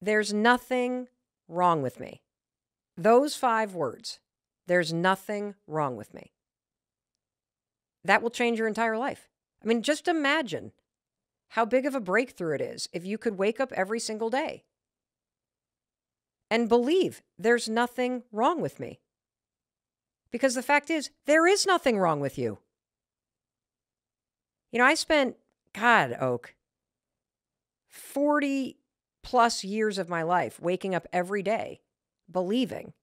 there's nothing wrong with me. Those 5 words, there's nothing wrong with me. That will change your entire life. I mean, just imagine how big of a breakthrough it is if you could wake up every single day and believe there's nothing wrong with me. Because the fact is, there is nothing wrong with you. You know, I spent, God, Oak, 40 plus years of my life waking up every day believing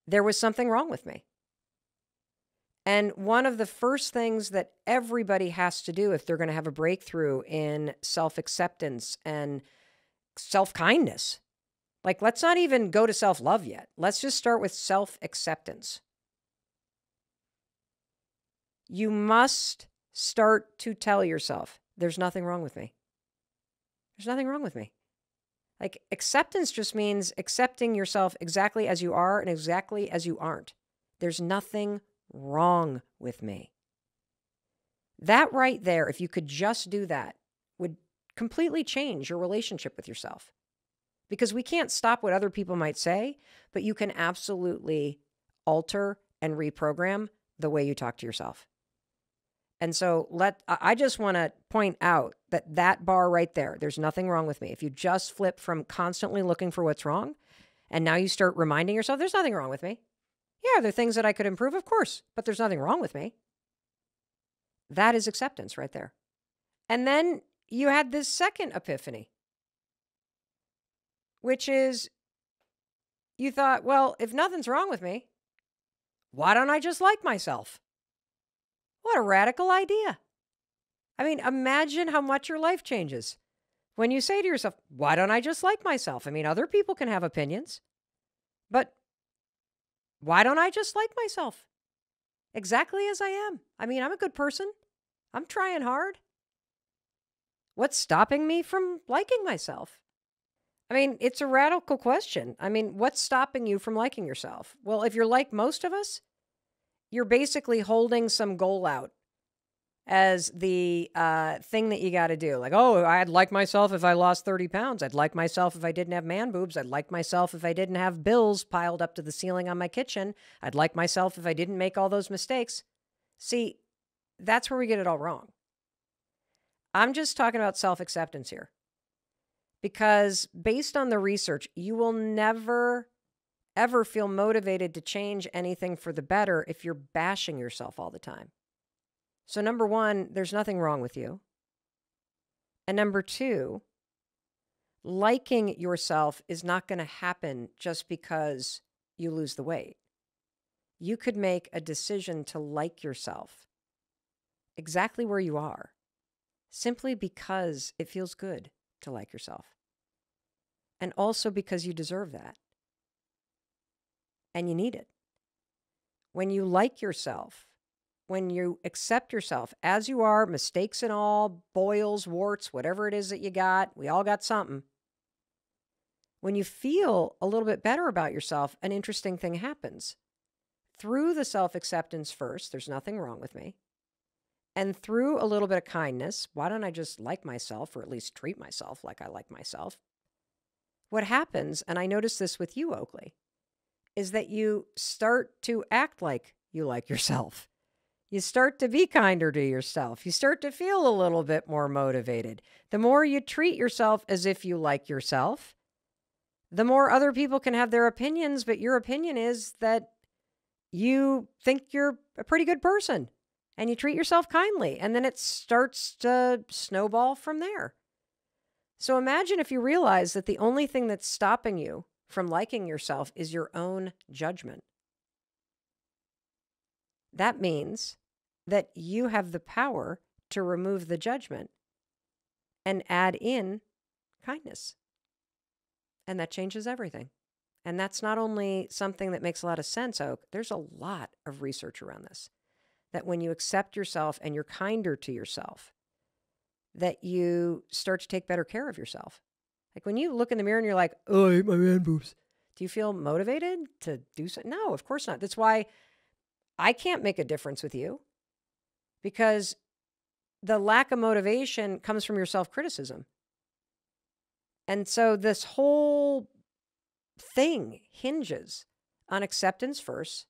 there was something wrong with me. And one of the first things that everybody has to do if they're going to have a breakthrough in self-acceptance and self-kindness, like, let's not even go to self-love yet. Let's just start with self-acceptance. You must start to tell yourself, there's nothing wrong with me. There's nothing wrong with me. Like, acceptance just means accepting yourself exactly as you are and exactly as you aren't. There's nothing wrong with me. That right there, if you could just do that, would completely change your relationship with yourself. Because we can't stop what other people might say, but you can absolutely alter and reprogram the way you talk to yourself. And so I just want to point out that bar right there, there's nothing wrong with me. If you just flip from constantly looking for what's wrong, and now you start reminding yourself, there's nothing wrong with me. Yeah, there are things that I could improve, of course, but there's nothing wrong with me. That is acceptance right there. And then you had this second epiphany, which is you thought, well, if nothing's wrong with me, why don't I just like myself? What a radical idea. I mean, imagine how much your life changes when you say to yourself, why don't I just like myself? I mean, other people can have opinions, but why don't I just like myself exactly as I am? I mean, I'm a good person. I'm trying hard. What's stopping me from liking myself? I mean, it's a radical question. I mean, what's stopping you from liking yourself? Well, if you're like most of us, you're basically holding some goal out as the thing that you got to do. Like, oh, I'd like myself if I lost 30 pounds. I'd like myself if I didn't have man boobs. I'd like myself if I didn't have bills piled up to the ceiling on my kitchen. I'd like myself if I didn't make all those mistakes. See, that's where we get it all wrong. I'm just talking about self-acceptance here. Because based on the research, you will never, ever feel motivated to change anything for the better if you're bashing yourself all the time. So number one, there's nothing wrong with you. And number two, liking yourself is not going to happen just because you lose the weight. You could make a decision to like yourself exactly where you are, simply because it feels good to like yourself. And also because you deserve that. And you need it. When you like yourself, when you accept yourself as you are, mistakes and all, boils, warts, whatever it is that you got, we all got something. When you feel a little bit better about yourself, an interesting thing happens. Through the self-acceptance first, there's nothing wrong with me. And through a little bit of kindness, why don't I just like myself, or at least treat myself like I like myself? What happens, and I notice this with you, Oakley, is that you start to act like you like yourself. You start to be kinder to yourself. You start to feel a little bit more motivated. The more you treat yourself as if you like yourself, the more other people can have their opinions, but your opinion is that you think you're a pretty good person and you treat yourself kindly, and then it starts to snowball from there. So imagine if you realize that the only thing that's stopping you from liking yourself is your own judgment. That means that you have the power to remove the judgment and add in kindness. And that changes everything. And that's not only something that makes a lot of sense, Oak. There's a lot of research around this. That when you accept yourself and you're kinder to yourself, that you start to take better care of yourself. Like when you look in the mirror and you're like, oh, I hate my man boobs. Do you feel motivated to do so? No, of course not. That's why I can't make a difference with you, because the lack of motivation comes from your self-criticism. And so this whole thing hinges on acceptance first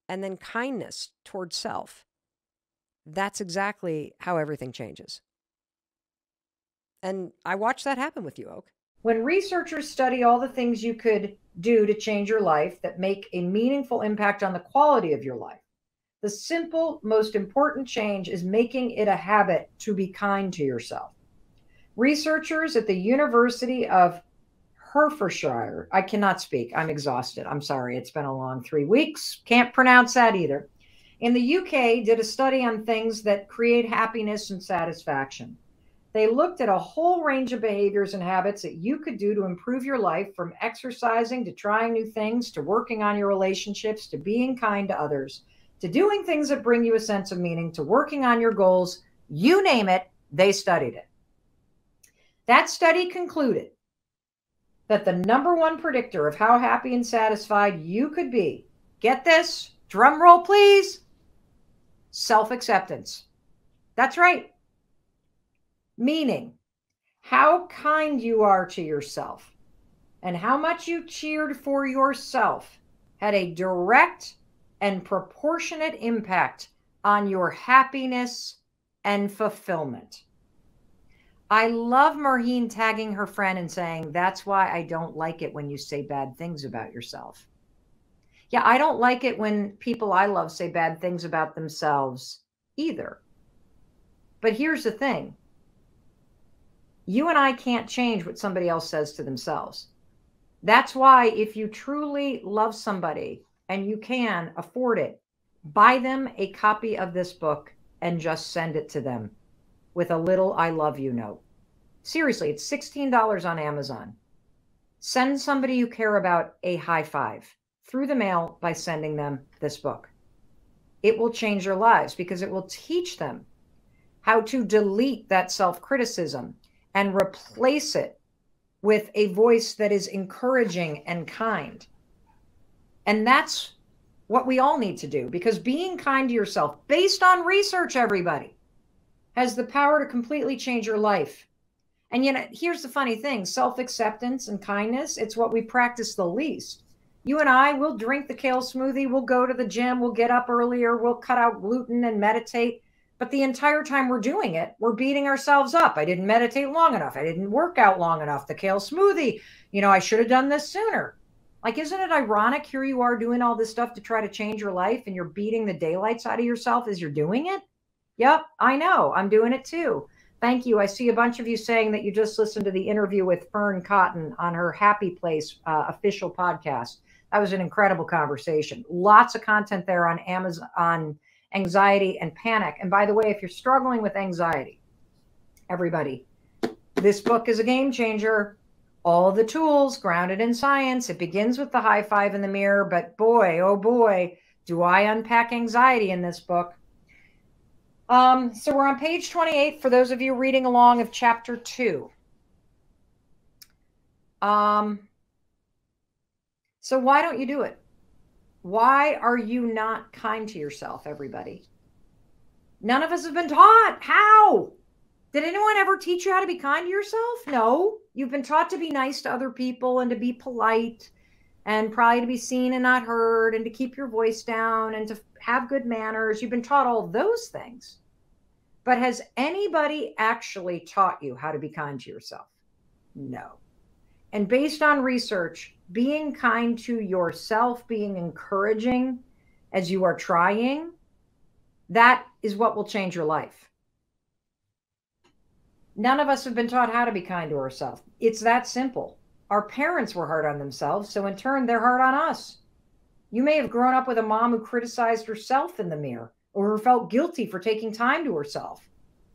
and then kindness towards self. That's exactly how everything changes. And I watched that happen with you, Oak. When researchers study all the things you could do to change your life that make a meaningful impact on the quality of your life, the simple, most important change is making it a habit to be kind to yourself. Researchers at the University of Hertfordshire, I cannot speak. I'm exhausted. I'm sorry. It's been a long 3 weeks. Can't pronounce that either. In the UK, did a study on things that create happiness and satisfaction. They looked at a whole range of behaviors and habits that you could do to improve your life, from exercising to trying new things to working on your relationships to being kind to others to doing things that bring you a sense of meaning to working on your goals. You name it, they studied it. That study concluded that the number one predictor of how happy and satisfied you could be, get this, drum roll please, self-acceptance. That's right. Meaning, how kind you are to yourself and how much you cheered for yourself had a direct and proportionate impact on your happiness and fulfillment. I love Marheen tagging her friend and saying, that's why I don't like it when you say bad things about yourself. Yeah, I don't like it when people I love say bad things about themselves either. But here's the thing. You and I can't change what somebody else says to themselves. That's why if you truly love somebody and you can afford it, buy them a copy of this book and just send it to them with a little I love you note. Seriously, it's $16 on Amazon. Send somebody you care about a high five through the mail by sending them this book. It will change their lives because it will teach them how to delete that self-criticism and replace it with a voice that is encouraging and kind. And that's what we all need to do, because being kind to yourself, based on research, everybody, has the power to completely change your life. And here's the funny thing, self-acceptance and kindness, it's what we practice the least. You and I will drink the kale smoothie, we'll go to the gym, we'll get up earlier, we'll cut out gluten and meditate. But the entire time we're doing it, we're beating ourselves up. I didn't meditate long enough. I didn't work out long enough. The kale smoothie, I should have done this sooner. Like, isn't it ironic? Here you are doing all this stuff to try to change your life, and you're beating the daylights out of yourself as you're doing it. Yep, I know. I'm doing it too. Thank you. I see a bunch of you saying that you just listened to the interview with Fern Cotton on her Happy Place official podcast. That was an incredible conversation. Lots of content there on Amazon, on anxiety and panic. And by the way, if you're struggling with anxiety, everybody, this book is a game changer. All the tools grounded in science. It begins with the high five in the mirror, but boy, oh boy, do I unpack anxiety in this book. So we're on page 28 for those of you reading along of chapter 2. So why don't you do it? Why are you not kind to yourself, everybody? None of us have been taught how. Did anyone ever teach you how to be kind to yourself? No. You've been taught to be nice to other people and to be polite and probably to be seen and not heard and to keep your voice down and to have good manners. You've been taught all those things. But has anybody actually taught you how to be kind to yourself? No. And based on research, being kind to yourself, being encouraging as you are trying, that is what will change your life. None of us have been taught how to be kind to ourselves. It's that simple. Our parents were hard on themselves, so in turn, they're hard on us. You may have grown up with a mom who criticized herself in the mirror, or who felt guilty for taking time to herself,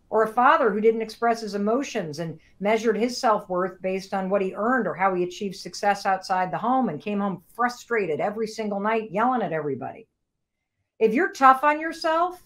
or a father who didn't express his emotions and measured his self-worth based on what he earned or how he achieved success outside the home and came home frustrated every single night, yelling at everybody. If you're tough on yourself,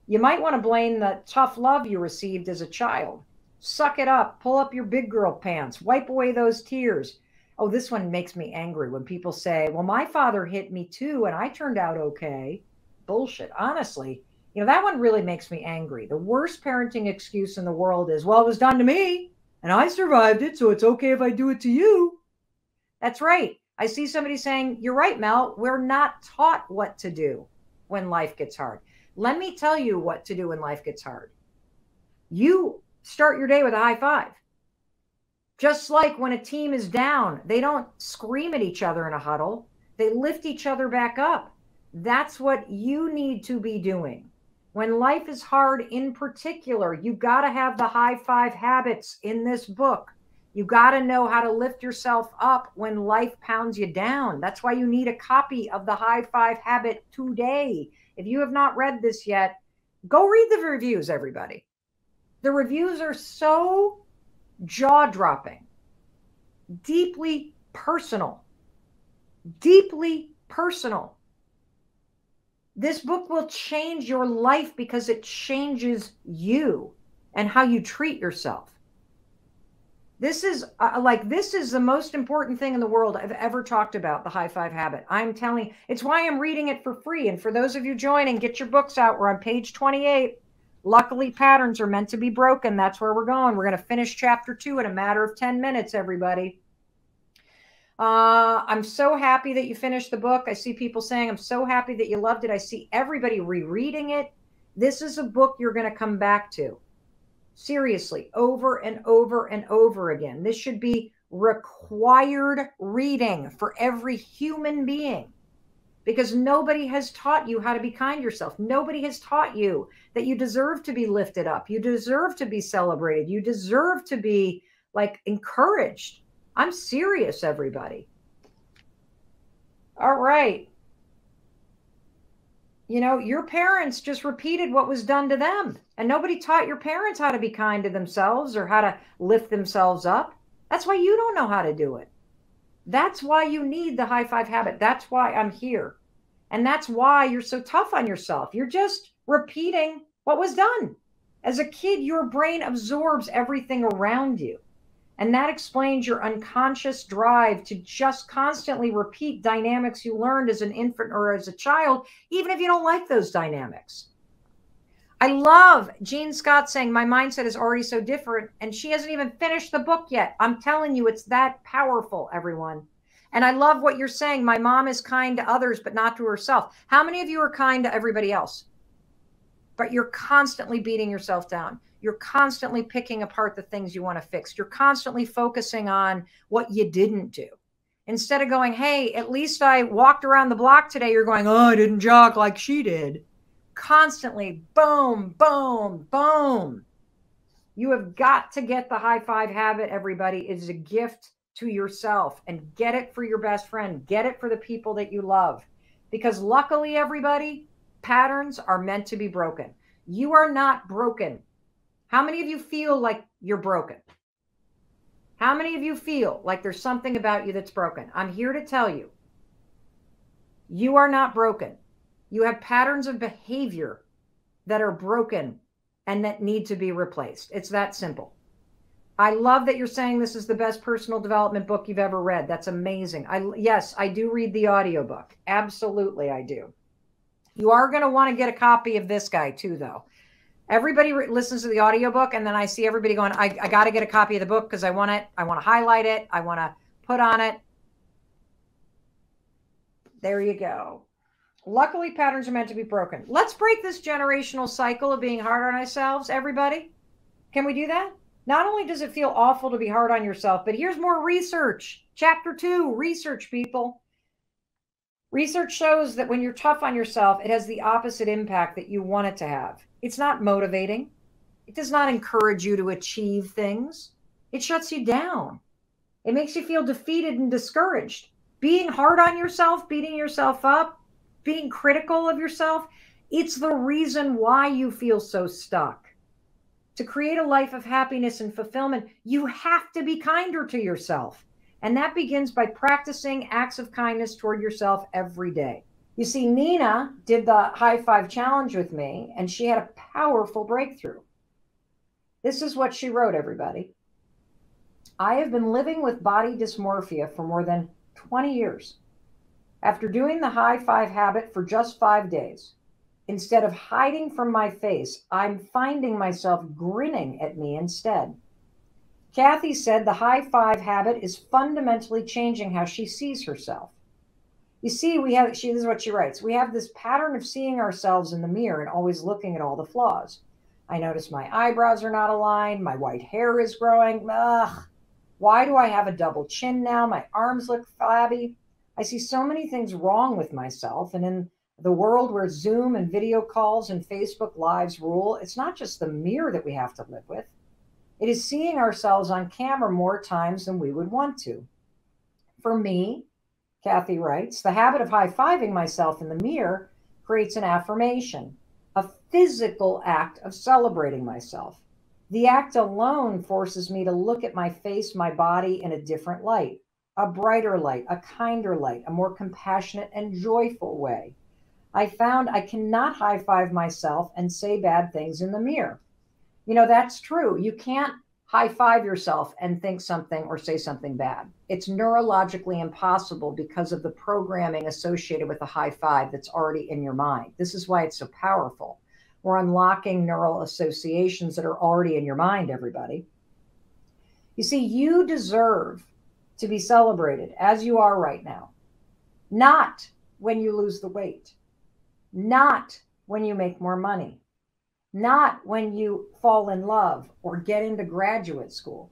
you might want to blame the tough love you received as a child. Suck it up, pull up your big girl pants, wipe away those tears. Oh, this one makes me angry when people say, well, my father hit me too and I turned out okay. Bullshit. Honestly, that one really makes me angry. The worst parenting excuse in the world is, well, it was done to me. And I survived it, so it's okay if I do it to you. That's right. I see somebody saying, you're right, Mel. We're not taught what to do when life gets hard. Let me tell you what to do when life gets hard. You start your day with a high five. Just like when a team is down, they don't scream at each other in a huddle. They lift each other back up. That's what you need to be doing. When life is hard in particular, you got to have the high five habits in this book. You got to know how to lift yourself up when life pounds you down. That's why you need a copy of the high five habit today. If you have not read this yet, go read the reviews, everybody. The reviews are so jaw-dropping, deeply personal, deeply personal. This book will change your life because it changes you and how you treat yourself. This is this is the most important thing in the world I've ever talked about, the high five habit. I'm telling you, it's why I'm reading it for free. And for those of you joining, get your books out. We're on page 28. Luckily, patterns are meant to be broken. That's where we're going. We're going to finish chapter 2 in a matter of 10 minutes, everybody. I'm so happy that you finished the book. I see people saying, I'm so happy that you loved it. I see everybody rereading it. This is a book you're going to come back to. Seriously, over and over and over again. This should be required reading for every human being, because nobody has taught you how to be kind to yourself. Nobody has taught you that you deserve to be lifted up. You deserve to be celebrated. You deserve to be encouraged. I'm serious, everybody. All right. You know, your parents just repeated what was done to them, and nobody taught your parents how to be kind to themselves or how to lift themselves up. That's why you don't know how to do it. That's why you need the high five habit. That's why I'm here. And that's why you're so tough on yourself. You're just repeating what was done. As a kid, your brain absorbs everything around you. And that explains your unconscious drive to just constantly repeat dynamics you learned as an infant or as a child, even if you don't like those dynamics. I love Jean Scott saying, my mindset is already so different, and she hasn't even finished the book yet. I'm telling you, it's that powerful, everyone. And I love what you're saying. My mom is kind to others, but not to herself. How many of you are kind to everybody else? But you're constantly beating yourself down. You're constantly picking apart the things you want to fix. You're constantly focusing on what you didn't do. Instead of going, hey, at least I walked around the block today, you're going, oh, I didn't jog like she did. Constantly, boom, boom, boom. You have got to get the high five habit, everybody. It is a gift to yourself, and get it for your best friend. Get it for the people that you love. Because luckily, everybody, patterns are meant to be broken. You are not broken. How many of you feel like you're broken? How many of you feel like there's something about you that's broken? I'm here to tell you, you are not broken. You have patterns of behavior that are broken and that need to be replaced. It's that simple. I love that you're saying this is the best personal development book you've ever read. That's amazing. Yes, I do read the audiobook. Absolutely, I do. You are going to want to get a copy of this guy too, though. Everybody listens to the audiobook, and then I see everybody going, I got to get a copy of the book because I want it. I want to highlight it. I want to put on it. There you go. Luckily, patterns are meant to be broken. Let's break this generational cycle of being hard on ourselves, everybody. Can we do that? Not only does it feel awful to be hard on yourself, but here's more research. Chapter 2, research, people. Research shows that when you're tough on yourself, it has the opposite impact that you want it to have. It's not motivating. It does not encourage you to achieve things. It shuts you down. It makes you feel defeated and discouraged. Being hard on yourself, beating yourself up, being critical of yourself, it's the reason why you feel so stuck. To create a life of happiness and fulfillment, you have to be kinder to yourself. And that begins by practicing acts of kindness toward yourself every day. You see, Nina did the high five challenge with me, and she had a powerful breakthrough. This is what she wrote, everybody. I have been living with body dysmorphia for more than 20 years. After doing the high five habit for just 5 days, instead of hiding from my face, I'm finding myself grinning at me instead. Kathy said the high five habit is fundamentally changing how she sees herself. You see, this is what she writes. We have this pattern of seeing ourselves in the mirror and always looking at all the flaws. I notice my eyebrows are not aligned. My white hair is growing. Ugh. Why do I have a double chin now? My arms look flabby. I see so many things wrong with myself. And in the world where Zoom and video calls and Facebook Lives rule, it's not just the mirror that we have to live with. It is seeing ourselves on camera more times than we would want to. For me, Kathy writes, the habit of high-fiving myself in the mirror creates an affirmation, a physical act of celebrating myself. The act alone forces me to look at my face, my body in a different light, a brighter light, a kinder light, a more compassionate and joyful way. I found I cannot high-five myself and say bad things in the mirror. You know, that's true. You can't high-five yourself and think something or say something bad. It's neurologically impossible because of the programming associated with the high five that's already in your mind. This is why it's so powerful. We're unlocking neural associations that are already in your mind, everybody. You see, you deserve to be celebrated as you are right now. Not when you lose the weight. Not when you make more money. Not when you fall in love or get into graduate school.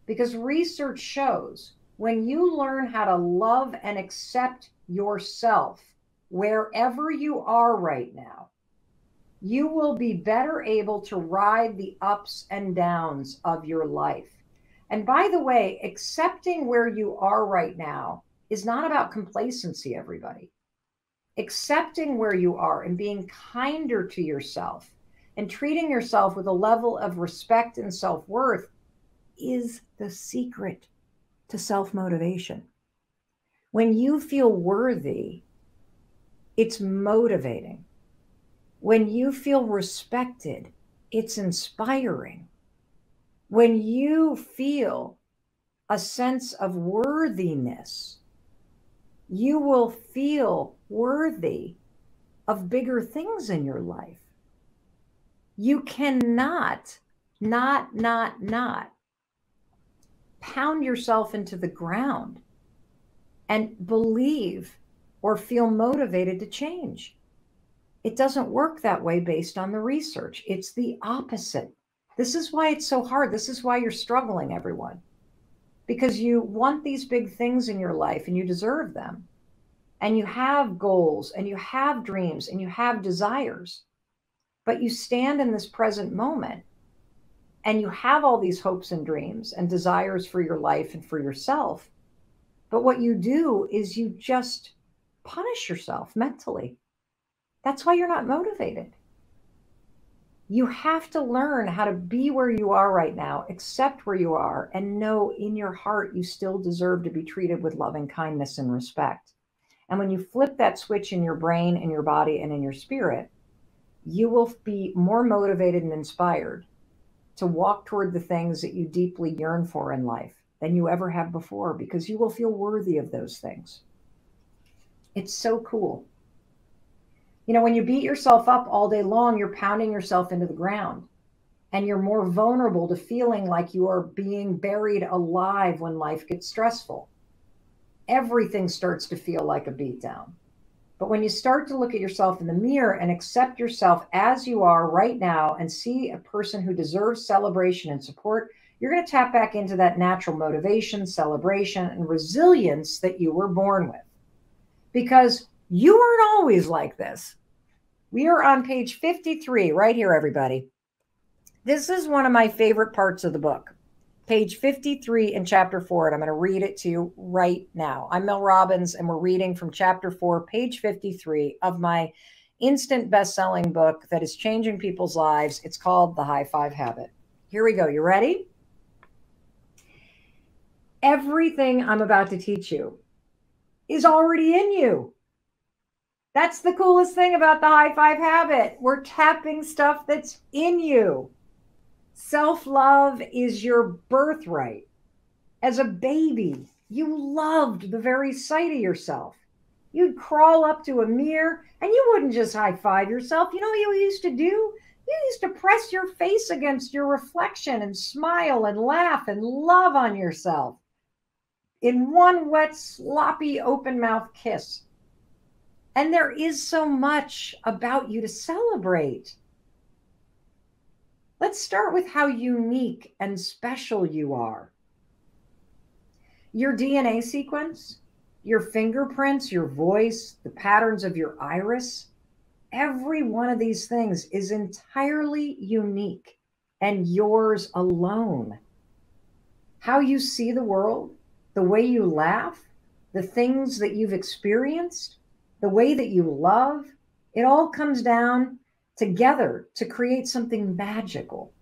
Because research shows when you learn how to love and accept yourself wherever you are right now, you will be better able to ride the ups and downs of your life. And by the way, accepting where you are right now is not about complacency, everybody. Accepting where you are and being kinder to yourself and treating yourself with a level of respect and self-worth is the secret to self-motivation. When you feel worthy, it's motivating. When you feel respected, it's inspiring. When you feel a sense of worthiness, you will feel worthy of bigger things in your life. You cannot not pound yourself into the ground and believe or feel motivated to change. It doesn't work that way based on the research. It's the opposite. This is why it's so hard. This is why you're struggling, everyone. Because you want these big things in your life and you deserve them. And you have goals and you have dreams and you have desires. But you stand in this present moment and you have all these hopes and dreams and desires for your life and for yourself. But what you do is you just punish yourself mentally. That's why you're not motivated. You have to learn how to be where you are right now, accept where you are, and know in your heart you still deserve to be treated with loving kindness and respect. And when you flip that switch in your brain, in your body, and in your spirit, you will be more motivated and inspired to walk toward the things that you deeply yearn for in life than you ever have before, because you will feel worthy of those things. It's so cool. You know, when you beat yourself up all day long, you're pounding yourself into the ground, and you're more vulnerable to feeling like you are being buried alive when life gets stressful. Everything starts to feel like a beatdown. But when you start to look at yourself in the mirror and accept yourself as you are right now and see a person who deserves celebration and support, you're going to tap back into that natural motivation, celebration, and resilience that you were born with. Because you weren't always like this. We are on page 53 right here, everybody. This is one of my favorite parts of the book. Page 53 in chapter 4, and I'm going to read it to you right now. I'm Mel Robbins, and we're reading from chapter 4, page 53 of my instant best-selling book that is changing people's lives. It's called The High Five Habit. Here we go. You ready? Everything I'm about to teach you is already in you. That's the coolest thing about the high five habit. We're tapping stuff that's in you. Self-love is your birthright. As a baby, you loved the very sight of yourself. You'd crawl up to a mirror and you wouldn't just high five yourself. You know what you used to do? You used to press your face against your reflection and smile and laugh and love on yourself in one wet, sloppy, open mouth kiss. And there is so much about you to celebrate. Let's start with how unique and special you are. Your DNA sequence, your fingerprints, your voice, the patterns of your iris, every one of these things is entirely unique and yours alone. How you see the world, the way you laugh, the things that you've experienced, the way that you love, it all comes down together to create something magical.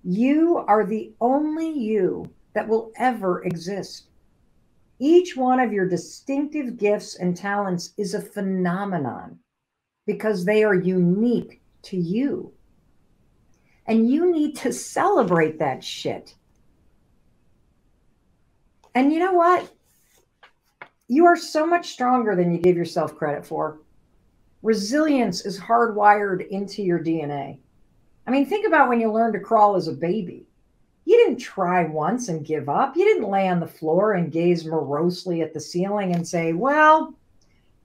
You are the only you that will ever exist. Each one of your distinctive gifts and talents is a phenomenon because they are unique to you. And you need to celebrate that shit. And you know what? You are so much stronger than you give yourself credit for. Resilience is hardwired into your DNA. I mean, think about when you learned to crawl as a baby. You didn't try once and give up. You didn't lay on the floor and gaze morosely at the ceiling and say, well,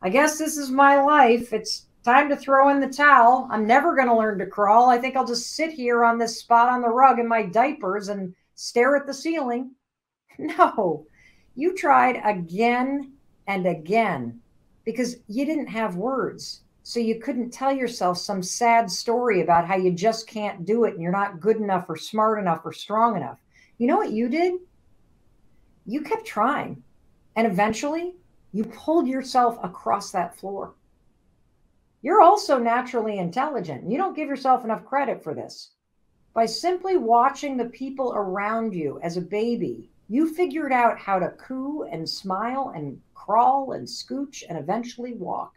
I guess this is my life. It's time to throw in the towel. I'm never going to learn to crawl. I think I'll just sit here on this spot on the rug in my diapers and stare at the ceiling. No, you tried again and again because you didn't have words. So you couldn't tell yourself some sad story about how you just can't do it and you're not good enough or smart enough or strong enough. You know what you did? You kept trying. And eventually you pulled yourself across that floor. You're also naturally intelligent. You don't give yourself enough credit for this. By simply watching the people around you as a baby, you figured out how to coo and smile and crawl and scooch and eventually walk.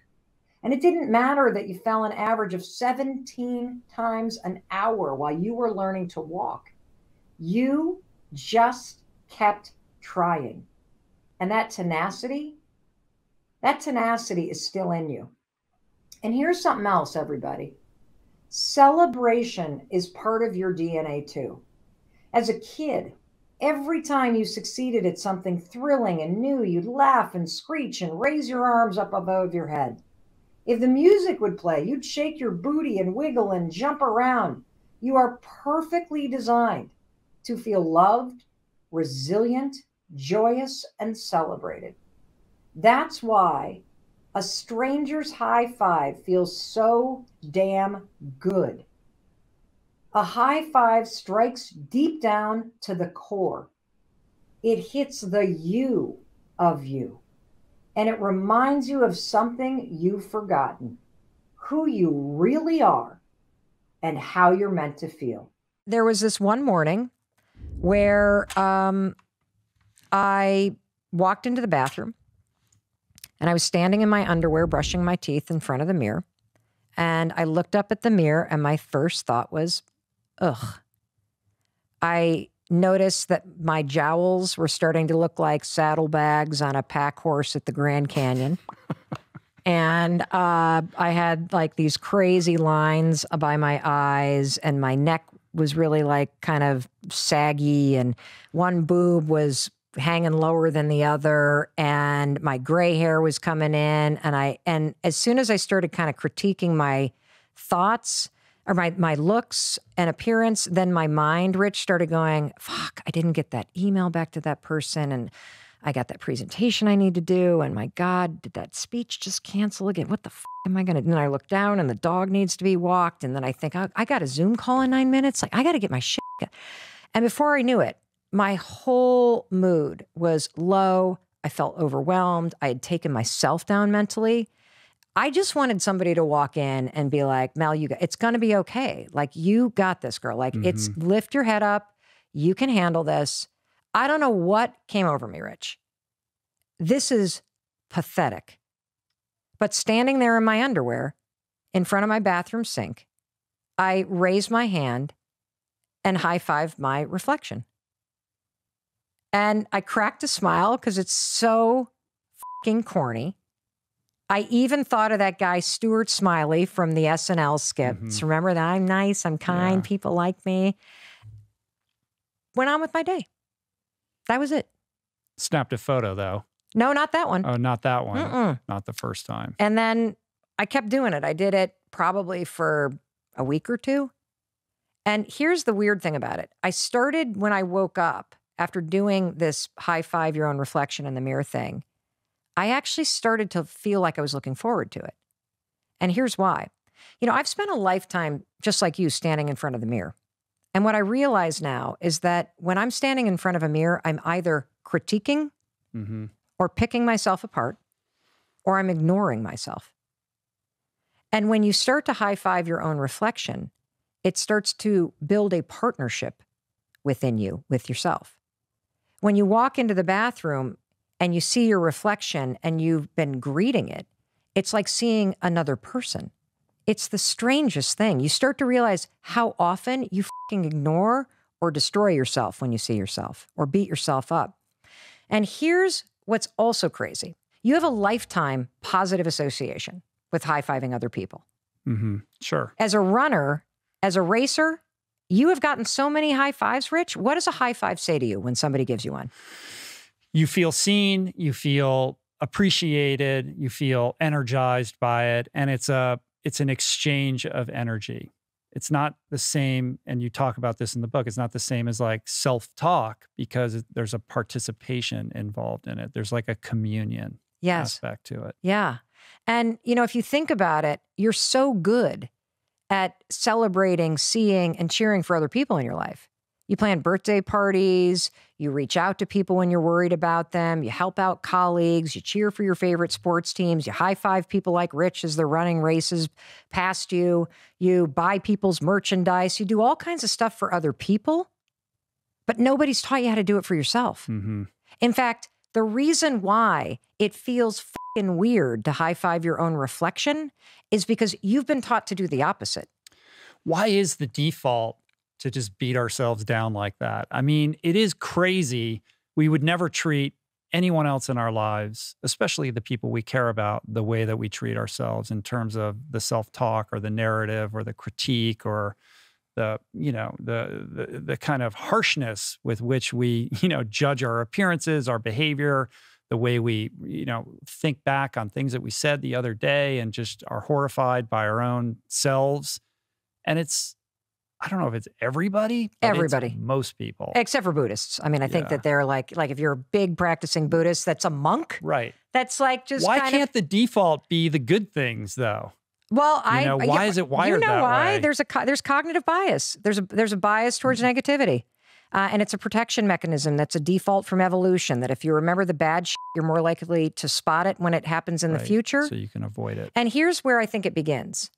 And it didn't matter that you fell an average of 17 times an hour while you were learning to walk. You just kept trying. And that tenacity is still in you. And here's something else, everybody. Celebration is part of your DNA too. As a kid, every time you succeeded at something thrilling and new, you'd laugh and screech and raise your arms up above your head. If the music would play, you'd shake your booty and wiggle and jump around. You are perfectly designed to feel loved, resilient, joyous, and celebrated. That's why a stranger's high five feels so damn good. A high five strikes deep down to the core. It hits the you of you. And it reminds you of something you've forgotten, who you really are and how you're meant to feel. There was this one morning where I walked into the bathroom and I was standing in my underwear brushing my teeth in front of the mirror. And I looked up at the mirror and my first thought was, ugh. I noticed that my jowls were starting to look like saddlebags on a pack horse at the Grand Canyon. And I had like these crazy lines by my eyes, and my neck was really like kind of saggy, and one boob was hanging lower than the other, and my gray hair was coming in. And as soon as I started kind of critiquing my thoughts, or my looks and appearance, then my mind, Rich, started going, fuck, I didn't get that email back to that person. And I got that presentation I need to do. And my God, did that speech just cancel again? What the fuck am I going to do? And then I look down and the dog needs to be walked. And then I think, I got a Zoom call in 9 minutes. Like, I got to get my shit. And before I knew it, my whole mood was low. I felt overwhelmed. I had taken myself down mentally. I just wanted somebody to walk in and be like, Mel, it's going to be okay. Like, you got this, girl. Like, it's lift your head up. You can handle this. I don't know what came over me, Rich. This is pathetic. But standing there in my underwear in front of my bathroom sink, I raised my hand and high-fived my reflection. And I cracked a smile because it's so fucking corny. I even thought of that guy, Stuart Smiley from the SNL skits. Remember that? I'm nice, I'm kind, people like me. Went on with my day. That was it. Snapped a photo, though. No, not that one. Oh, not that one. Not the first time. And then I kept doing it. I did it probably for a week or two. And here's the weird thing about it. I started when I woke up after doing this high five your own reflection in the mirror thing. I actually started to feel like I was looking forward to it. And here's why. You know, I've spent a lifetime, just like you, standing in front of the mirror. And what I realize now is that when I'm standing in front of a mirror, I'm either critiquing or picking myself apart, or I'm ignoring myself. And when you start to high five your own reflection, it starts to build a partnership within you, with yourself. When you walk into the bathroom and you see your reflection and you've been greeting it, it's like seeing another person. It's the strangest thing. You start to realize how often you fucking ignore or destroy yourself when you see yourself or beat yourself up. And here's what's also crazy. You have a lifetime positive association with high-fiving other people. Sure. As a runner, as a racer, you have gotten so many high fives, Rich. What does a high five say to you when somebody gives you one? You feel seen, you feel appreciated, you feel energized by it, and it's an exchange of energy. It's not the same, and you talk about this in the book, it's not the same as like self-talk because there's a participation involved in it. There's like a communion aspect to it. Yeah. And, you know, if you think about it, you're so good at celebrating, seeing, and cheering for other people in your life. You plan birthday parties, you reach out to people when you're worried about them, you help out colleagues, you cheer for your favorite sports teams, you high-five people like Rich as they're running races past you, you buy people's merchandise, you do all kinds of stuff for other people, but nobody's taught you how to do it for yourself. In fact, the reason why it feels fucking weird to high-five your own reflection is because you've been taught to do the opposite. Why is the default to just beat ourselves down like that? I mean, it is crazy. We would never treat anyone else in our lives, especially the people we care about, the way that we treat ourselves in terms of the self-talk or the narrative or the critique or the, you know, the kind of harshness with which we, you know, judge our appearances, our behavior, the way we, you know, think back on things that we said the other day and just are horrified by our own selves. And it's, I don't know if it's everybody, but everybody, it's most people. Except for Buddhists. I mean, I think that they're like if you're a big practicing Buddhist, that's a monk. Right. That's like just why can't the default be the good things though? Well, why is it wired that way? You know why? There's cognitive bias. There's a bias towards negativity. And it's a protection mechanism that's a default from evolution, that if you remember the bad shit, you're more likely to spot it when it happens in the future. So you can avoid it. And here's where I think it begins.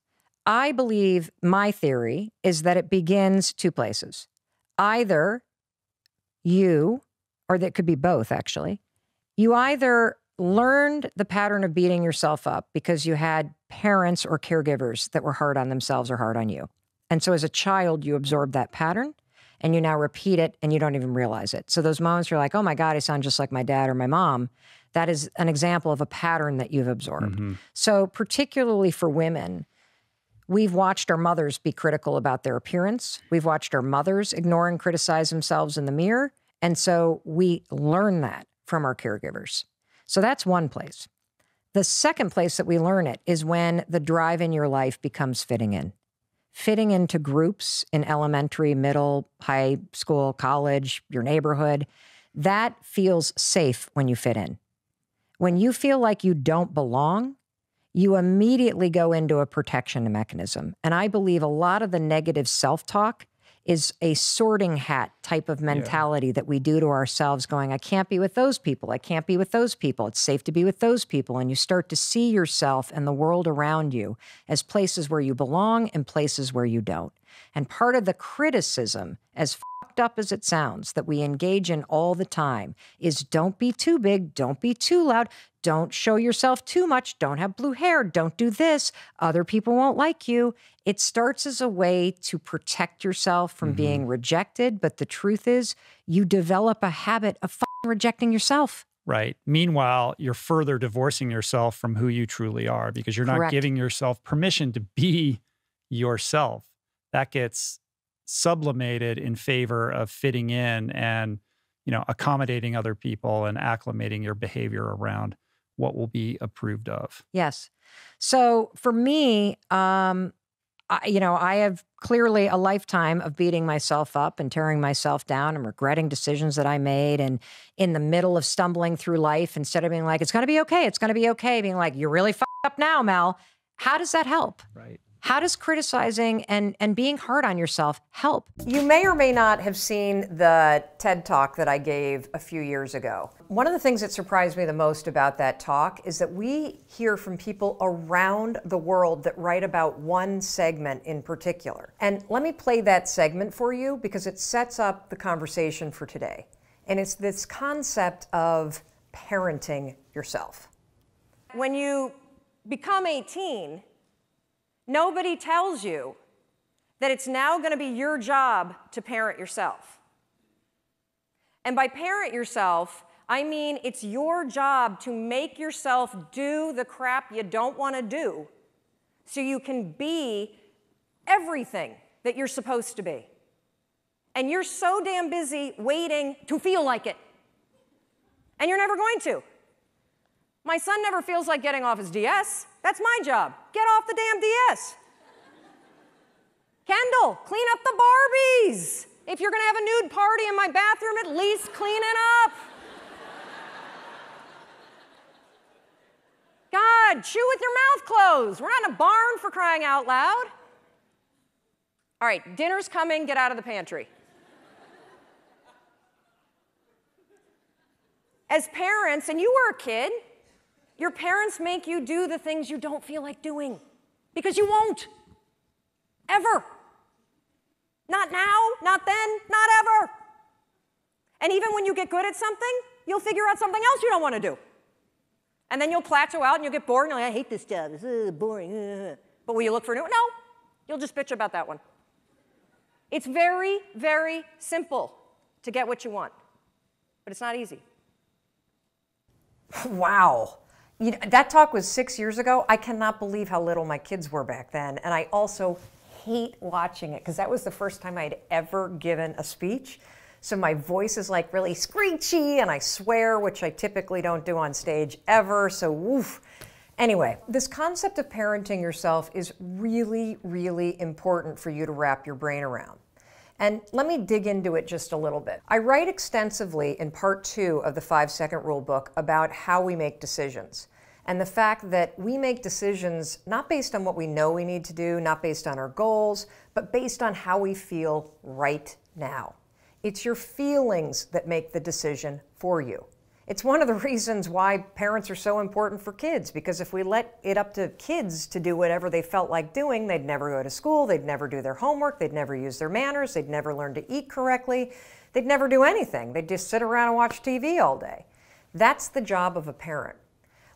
I believe my theory is that it begins two places. Either you, or that could be both actually, you either learned the pattern of beating yourself up because you had parents or caregivers that were hard on themselves or hard on you. And so as a child, you absorbed that pattern and you now repeat it and you don't even realize it. So those moments you're like, oh my God, I sound just like my dad or my mom. That is an example of a pattern that you've absorbed. So particularly for women, we've watched our mothers be critical about their appearance. We've watched our mothers ignore and criticize themselves in the mirror. And so we learn that from our caregivers. So that's one place. The second place that we learn it is when the drive in your life becomes fitting in. Fitting into groups in elementary, middle, high school, college, your neighborhood. That feels safe when you fit in. When you feel like you don't belong, you immediately go into a protection mechanism. And I believe a lot of the negative self-talk is a sorting hat type of mentality that we do to ourselves going, I can't be with those people. I can't be with those people. It's safe to be with those people. And you start to see yourself and the world around you as places where you belong and places where you don't. And part of the criticism, as fucked up as it sounds, that we engage in all the time is don't be too big, don't be too loud, don't show yourself too much, don't have blue hair, don't do this, other people won't like you. It starts as a way to protect yourself from being rejected, but the truth is you develop a habit of rejecting yourself. right? Meanwhile, you're further divorcing yourself from who you truly are because you're not Correct. giving yourself permission to be yourself. That gets sublimated in favor of fitting in and, accommodating other people and acclimating your behavior around what will be approved of. Yes. So for me, I have clearly a lifetime of beating myself up and tearing myself down and regretting decisions that I made. And in the middle of stumbling through life, instead of being like, it's going to be okay, it's going to be okay, being like, you're really fucked up now, Mel. How does that help? Right. How does criticizing and being hard on yourself help? You may or may not have seen the TED Talk that I gave a few years ago. One of the things that surprised me the most about that talk is that we hear from people around the world that write about one segment in particular. And let me play that segment for you because it sets up the conversation for today. And it's this concept of parenting yourself. When you become 18, nobody tells you that it's now going to be your job to parent yourself. And by parent yourself, I mean it's your job to make yourself do the crap you don't want to do so you can be everything that you're supposed to be. And you're so damn busy waiting to feel like it. And you're never going to. My son never feels like getting off his DS. That's my job. Get off the damn DS. Kendall, clean up the Barbies. If you're going to have a nude party in my bathroom, at least clean it up. God, chew with your mouth closed. We're not in a barn, for crying out loud. All right, dinner's coming. Get out of the pantry. As parents, and you were a kid, your parents make you do the things you don't feel like doing because you won't. Ever. Not now, not then, not ever. And even when you get good at something, you'll figure out something else you don't want to do. And then you'll plateau out and you'll get bored and you're like, I hate this job, it's boring. But will you look for a new one? No, you'll just bitch about that one. It's very, very simple to get what you want, but it's not easy. Wow. That talk was 6 years ago. I cannot believe how little my kids were back then. And I also hate watching it because that was the first time I'd ever given a speech. So my voice is like really screechy and I swear, which I typically don't do on stage ever. So woof. Anyway, this concept of parenting yourself is really, really important for you to wrap your brain around. And let me dig into it just a little bit. I write extensively in part 2 of the 5-Second Rule book about how we make decisions. And the fact that we make decisions not based on what we know we need to do, not based on our goals, but based on how we feel right now. It's your feelings that make the decision for you. It's one of the reasons why parents are so important for kids, because if we let it up to kids to do whatever they felt like doing, they'd never go to school, they'd never do their homework, they'd never use their manners, they'd never learn to eat correctly, they'd never do anything. They'd just sit around and watch TV all day. That's the job of a parent.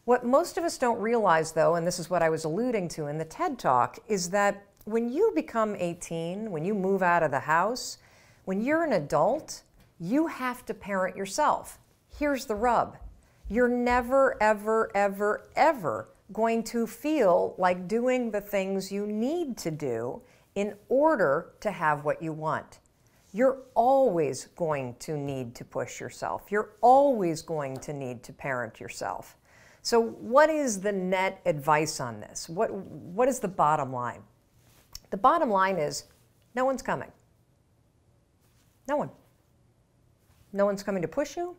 What most of us don't realize, though, and this is what I was alluding to in the TED Talk, is that when you become 18, when you move out of the house, when you're an adult, you have to parent yourself. Here's the rub. You're never, ever, ever, ever going to feel like doing the things you need to do in order to have what you want. You're always going to need to push yourself. You're always going to need to parent yourself. So what is the net advice on this? What is the bottom line? The bottom line is no one's coming. No one. No one's coming to push you.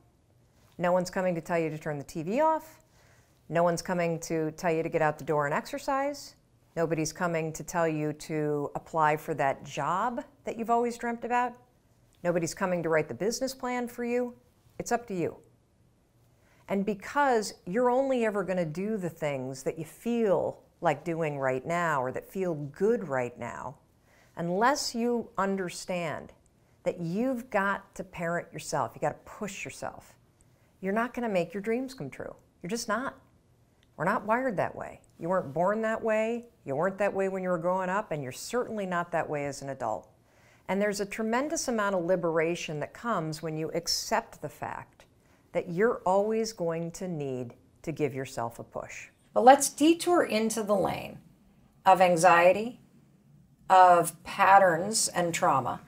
No one's coming to tell you to turn the TV off. No one's coming to tell you to get out the door and exercise. Nobody's coming to tell you to apply for that job that you've always dreamt about. Nobody's coming to write the business plan for you. It's up to you. And because you're only ever going to do the things that you feel like doing right now or that feel good right now, unless you understand that you've got to parent yourself, you got to push yourself, you're not going to make your dreams come true. You're just not. We're not wired that way. You weren't born that way. You weren't that way when you were growing up, and you're certainly not that way as an adult. And there's a tremendous amount of liberation that comes when you accept the fact that you're always going to need to give yourself a push. But let's detour into the lane of anxiety, of patterns and trauma,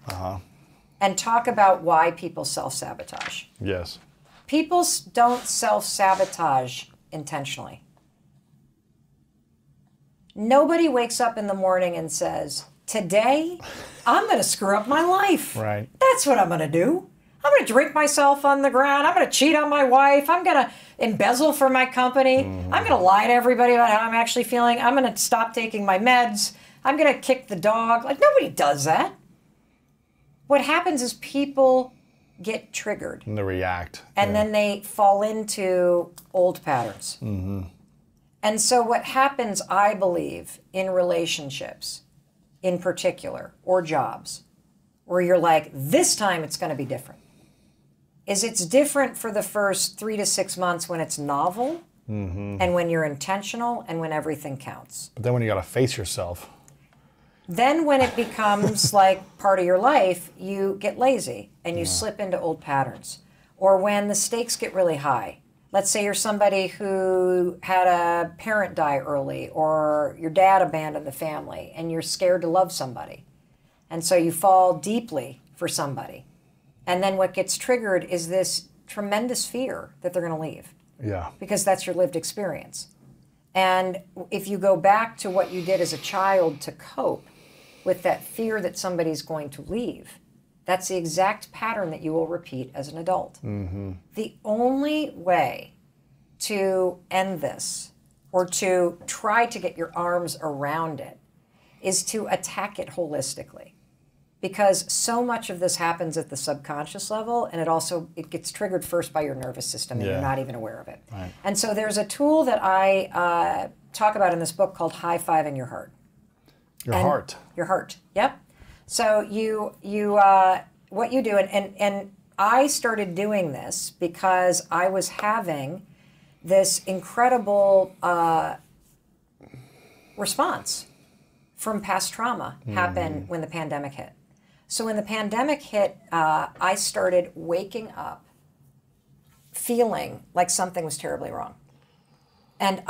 and talk about why people self-sabotage. Yes. People don't self-sabotage intentionally. Nobody wakes up in the morning and says, today, I'm going to screw up my life. Right. That's what I'm going to do. I'm going to drink myself on the ground. I'm going to cheat on my wife. I'm going to embezzle for my company. I'm going to lie to everybody about how I'm actually feeling. I'm going to stop taking my meds. I'm going to kick the dog. Like, nobody does that. What happens is people get triggered. And they react. And then they fall into old patterns. And so what happens, I believe, in relationships in particular, or jobs, where you're like, this time it's going to be different, is it's different for the first 3 to 6 months when it's novel and when you're intentional and when everything counts. But then when you got to face yourself. Then when it becomes like part of your life, you get lazy and you slip into old patterns. Or when the stakes get really high. Let's say you're somebody who had a parent die early, or your dad abandoned the family and you're scared to love somebody. And so you fall deeply for somebody. And then what gets triggered is this tremendous fear that they're going to leave. Yeah. Because that's your lived experience. And if you go back to what you did as a child to cope with that fear that somebody's going to leave, that's the exact pattern that you will repeat as an adult. The only way to end this, or to try to get your arms around it, is to attack it holistically. Because so much of this happens at the subconscious level, and it gets triggered first by your nervous system, and you're not even aware of it. Right. And so there's a tool that I talk about in this book called high-fiving your heart. Your heart. Your heart, yep. So what you do, and I started doing this because I was having this incredible response from past trauma happen when the pandemic hit. So when the pandemic hit, I started waking up feeling like something was terribly wrong. And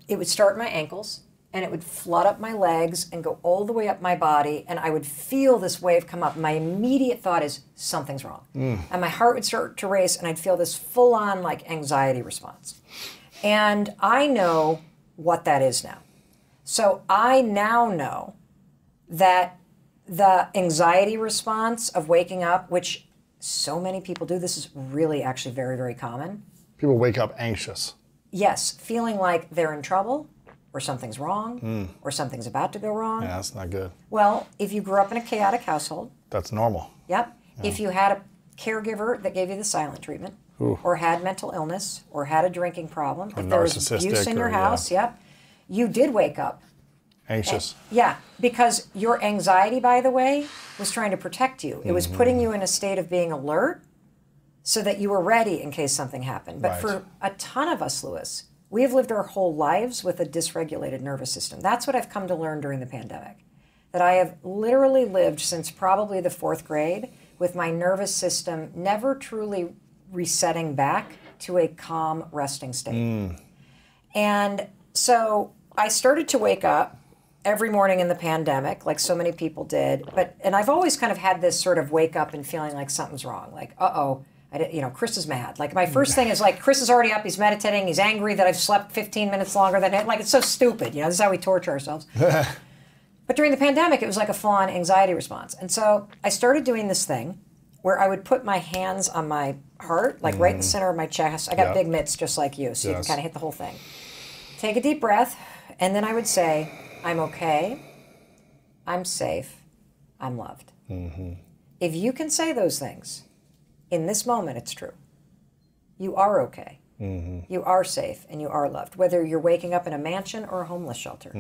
it would start in my ankles, and it would flood up my legs and go all the way up my body, and I would feel this wave come up. My immediate thought is, something's wrong. And my heart would start to race, and I'd feel this full-on like anxiety response. And I know what that is now. So I now know that the anxiety response of waking up, which so many people do, this is really actually very, very common. People wake up anxious. Yes, feeling like they're in trouble, or something's wrong, or something's about to go wrong. Yeah, that's not good. Well, if you grew up in a chaotic household. That's normal. Yep. Yeah. If you had a caregiver that gave you the silent treatment, or had mental illness, or had a drinking problem, or if there was abuse in your house, you did wake up. Anxious. Yeah, because your anxiety, by the way, was trying to protect you. It was putting you in a state of being alert so that you were ready in case something happened. But for a ton of us, Lewis, we have lived our whole lives with a dysregulated nervous system. That's what I've come to learn during the pandemic. That I have literally lived since probably the 4th grade with my nervous system never truly resetting back to a calm, resting state. And so I started to wake up every morning in the pandemic, like so many people did. And I've always kind of had this sort of wake up and feeling like something's wrong. Like, Chris is mad. Like my first thing is like, Chris is already up, he's meditating, he's angry that I've slept 15 minutes longer than him. Like, it's so stupid. This is how we torture ourselves. But during the pandemic, it was like a full-on anxiety response. And so I started doing this thing where I would put my hands on my heart, like right in the center of my chest. I got big mitts just like you, so you can kind of hit the whole thing. Take a deep breath, and then I would say, I'm okay, I'm safe, I'm loved. If you can say those things, in this moment, it's true. You are okay. You are safe, and you are loved, whether you're waking up in a mansion or a homeless shelter.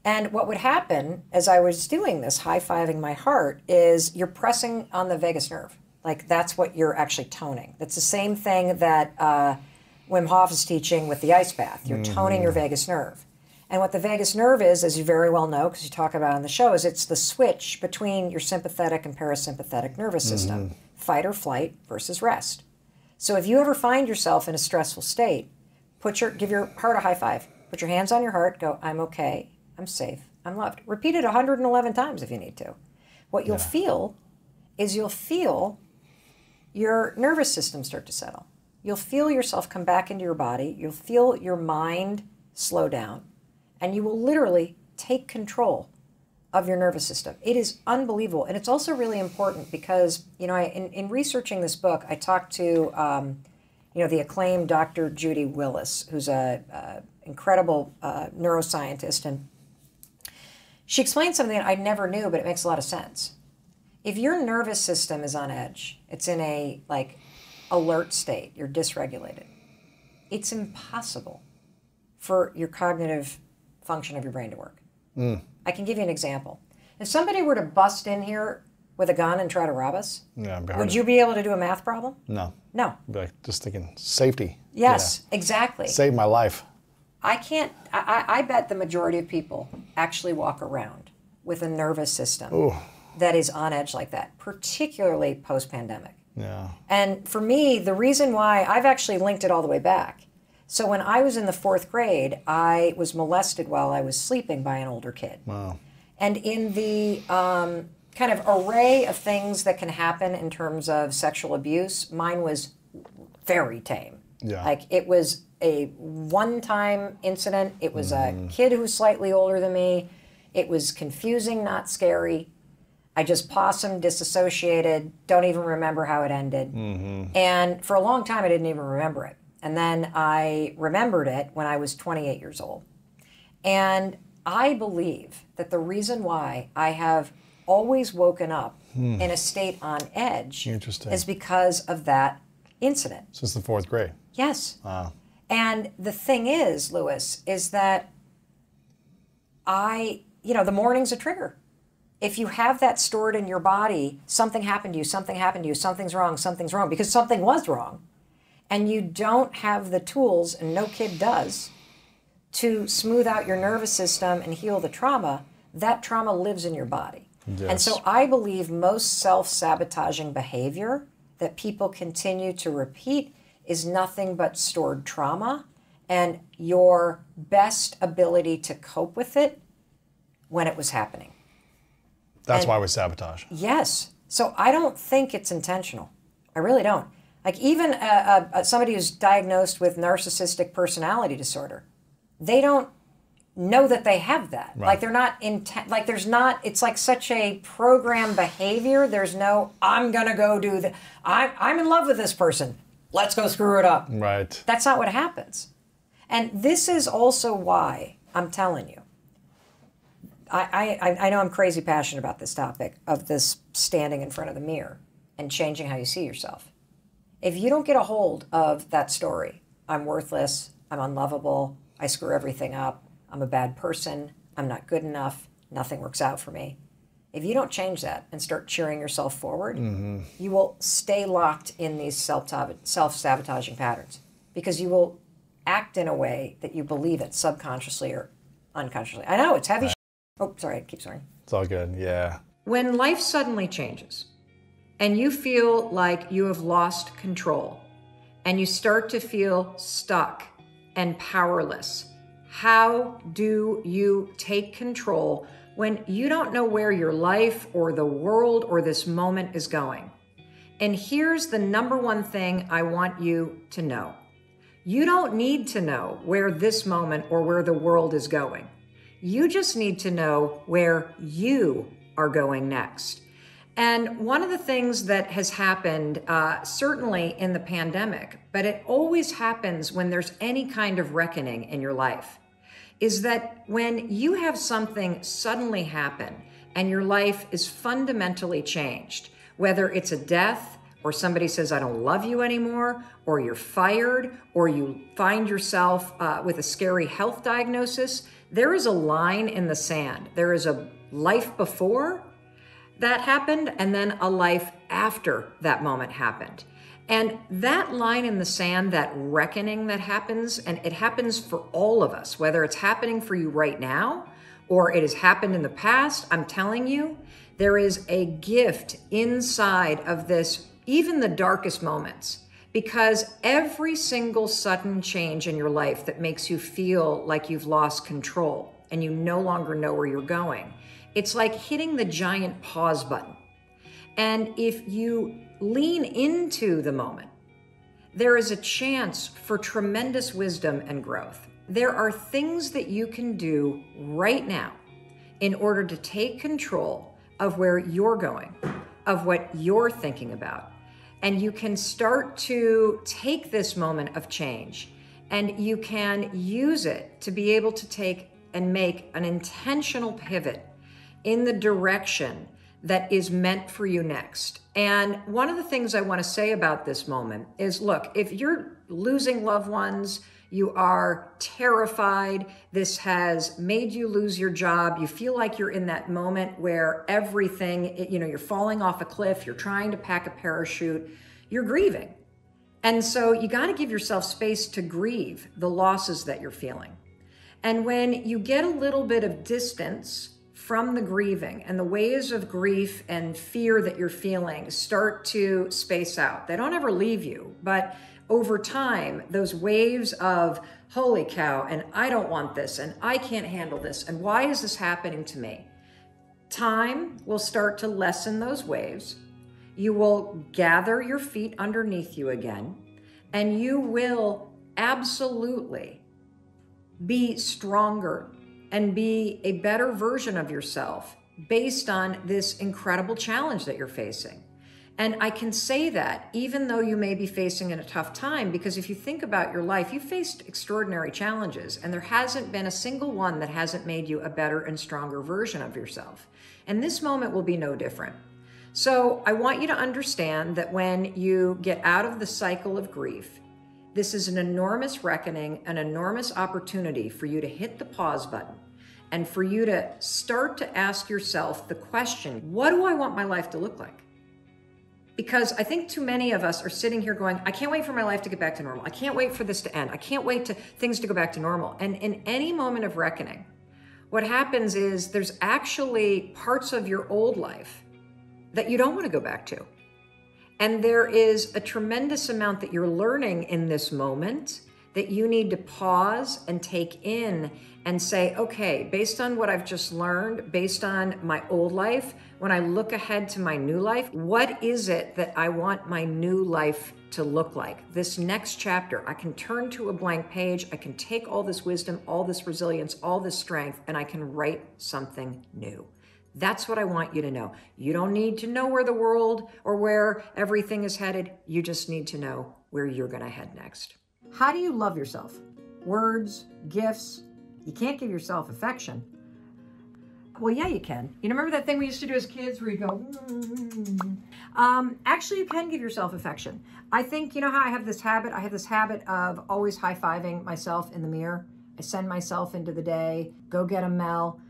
And what would happen as I was doing this, high-fiving my heart, is you're pressing on the vagus nerve. Like, that's what you're actually toning. That's the same thing that Wim Hof is teaching with the ice bath. You're toning your vagus nerve. And what the vagus nerve is, as you very well know, because you talk about it on the show, is it's the switch between your sympathetic and parasympathetic nervous system, fight or flight versus rest. So if you ever find yourself in a stressful state, give your heart a high five. Put your hands on your heart. Go, I'm okay. I'm safe. I'm loved. Repeat it 111 times if you need to. What you'll feel is you'll feel your nervous system start to settle. You'll feel yourself come back into your body. You'll feel your mind slow down. And you will literally take control of your nervous system. It is unbelievable. And it's also really important because, in researching this book, I talked to, the acclaimed Dr. Judy Willis, who's a incredible neuroscientist. And she explained something that I never knew, but it makes a lot of sense. If your nervous system is on edge, it's in a alert state, you're dysregulated, it's impossible for your cognitive function of your brain to work. I can give you an example. If somebody were to bust in here with a gun and try to rob us, would you be able to do a math problem? No. No. I'd be like, just thinking safety. Yes, exactly. Save my life. I bet the majority of people actually walk around with a nervous system that is on edge like that, particularly post-pandemic. Yeah. And for me, the reason why I've actually linked it all the way back. So when I was in the 4th grade, I was molested while I was sleeping by an older kid. Wow. And in the kind of array of things that can happen in terms of sexual abuse, mine was very tame. Yeah. Like it was a one-time incident. It was a kid who was slightly older than me. It was confusing, not scary. I just possumed, disassociated, don't even remember how it ended. And for a long time, I didn't even remember it. And then I remembered it when I was 28 years old. And I believe that the reason why I have always woken up in a state on edge is because of that incident. Since the 4th grade? Yes. Wow. And the thing is, Lewis, is that the morning's a trigger. If you have that stored in your body, something happened to you, something's wrong, because something was wrong, and you don't have the tools, and no kid does, to smooth out your nervous system and heal the trauma, that trauma lives in your body. Yes. And so I believe most self-sabotaging behavior that people continue to repeat is nothing but stored trauma and your best ability to cope with it when it was happening. That's why we sabotage. Yes. So I don't think it's intentional. I really don't. Like even somebody who's diagnosed with narcissistic personality disorder, they don't know that they have that. Right. Like they're not it's like such a programmed behavior. There's no, I'm going to go do the, I'm in love with this person. Let's go screw it up. Right. That's not what happens. And this is also why I'm telling you, I know I'm crazy passionate about this topic of this standing in front of the mirror and changing how you see yourself. If you don't get a hold of that story, I'm worthless, I'm unlovable, I screw everything up, I'm a bad person, I'm not good enough, nothing works out for me. If you don't change that and start cheering yourself forward, you will stay locked in these self-sabotaging patterns because you will act in a way that you believe it subconsciously or unconsciously. I know, it's heavy. Oh, sorry, I keep swearing. It's all good, yeah. When life suddenly changes and you feel like you have lost control and you start to feel stuck and powerless, how do you take control when you don't know where your life or the world or this moment is going? And here's the number one thing I want you to know. You don't need to know where this moment or where the world is going. You just need to know where you are going next. And one of the things that has happened, certainly in the pandemic, but it always happens when there's any kind of reckoning in your life, is that when you have something suddenly happen and your life is fundamentally changed, whether it's a death, or somebody says, I don't love you anymore, or you're fired, or you find yourself with a scary health diagnosis, there is a line in the sand. There is a life before that happened, and then a life after that moment happened. And that line in the sand, that reckoning that happens, and it happens for all of us, whether it's happening for you right now, or it has happened in the past, I'm telling you, there is a gift inside of this, even the darkest moments. Because every single sudden change in your life that makes you feel like you've lost control and you no longer know where you're going, it's like hitting the giant pause button. And if you lean into the moment, there is a chance for tremendous wisdom and growth. There are things that you can do right now in order to take control of where you're going, of what you're thinking about. And you can start to take this moment of change and you can use it to be able to take and make an intentional pivot in the direction that is meant for you next. And one of the things I want to say about this moment is, look, if you're losing loved ones, you are terrified, this has made you lose your job, you feel like you're in that moment where everything, you're falling off a cliff, you're trying to pack a parachute, you're grieving. And so you got to give yourself space to grieve the losses that you're feeling. And when you get a little bit of distance from the grieving and the waves of grief and fear that you're feeling start to space out. They don't ever leave you, but over time, those waves of, holy cow, and I don't want this, and I can't handle this, and why is this happening to me? Time will start to lessen those waves. You will gather your feet underneath you again, and you will absolutely be stronger and be a better version of yourself based on this incredible challenge that you're facing. And I can say that even though you may be facing a tough time, because if you think about your life, you've faced extraordinary challenges and there hasn't been a single one that hasn't made you a better and stronger version of yourself. And this moment will be no different. So I want you to understand that when you get out of the cycle of grief, this is an enormous reckoning, an enormous opportunity for you to hit the pause button and for you to start to ask yourself the question, what do I want my life to look like? Because I think too many of us are sitting here going, I can't wait for my life to get back to normal. I can't wait for this to end. I can't wait to things to go back to normal. And in any moment of reckoning, what happens is there's actually parts of your old life that you don't want to go back to. And there is a tremendous amount that you're learning in this moment that you need to pause and take in and say, okay, based on what I've just learned, based on my old life, when I look ahead to my new life, what is it that I want my new life to look like? This next chapter, I can turn to a blank page, I can take all this wisdom, all this resilience, all this strength, and I can write something new. That's what I want you to know. You don't need to know where the world or where everything is headed. You just need to know where you're going to head next. How do you love yourself? Words, gifts. You can't give yourself affection. Well, yeah, you can. You remember that thing we used to do as kids where you go, actually, you can give yourself affection. I think, you know how I have this habit? I have this habit of always high-fiving myself in the mirror. I send myself into the day, go get a Mel.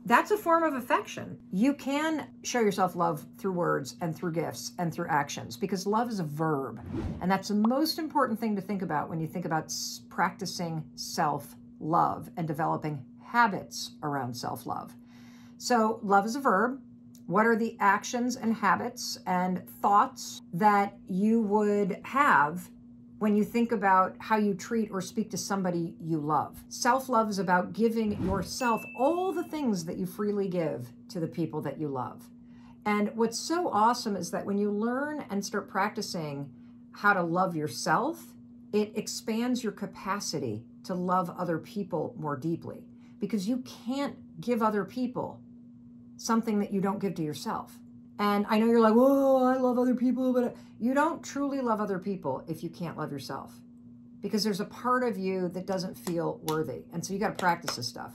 That's a form of affection. You can show yourself love through words and through gifts and through actions because love is a verb. And that's the most important thing to think about when you think about practicing self-love and developing habits around self-love. So love is a verb. What are the actions and habits and thoughts that you would have when you think about how you treat or speak to somebody you love? Self-love is about giving yourself all the things that you freely give to the people that you love. And what's so awesome is that when you learn and start practicing how to love yourself, it expands your capacity to love other people more deeply, because you can't give other people something that you don't give to yourself. And I know you're like, whoa, I love other people, but you don't truly love other people if you can't love yourself, because there's a part of you that doesn't feel worthy. And so you got to practice this stuff.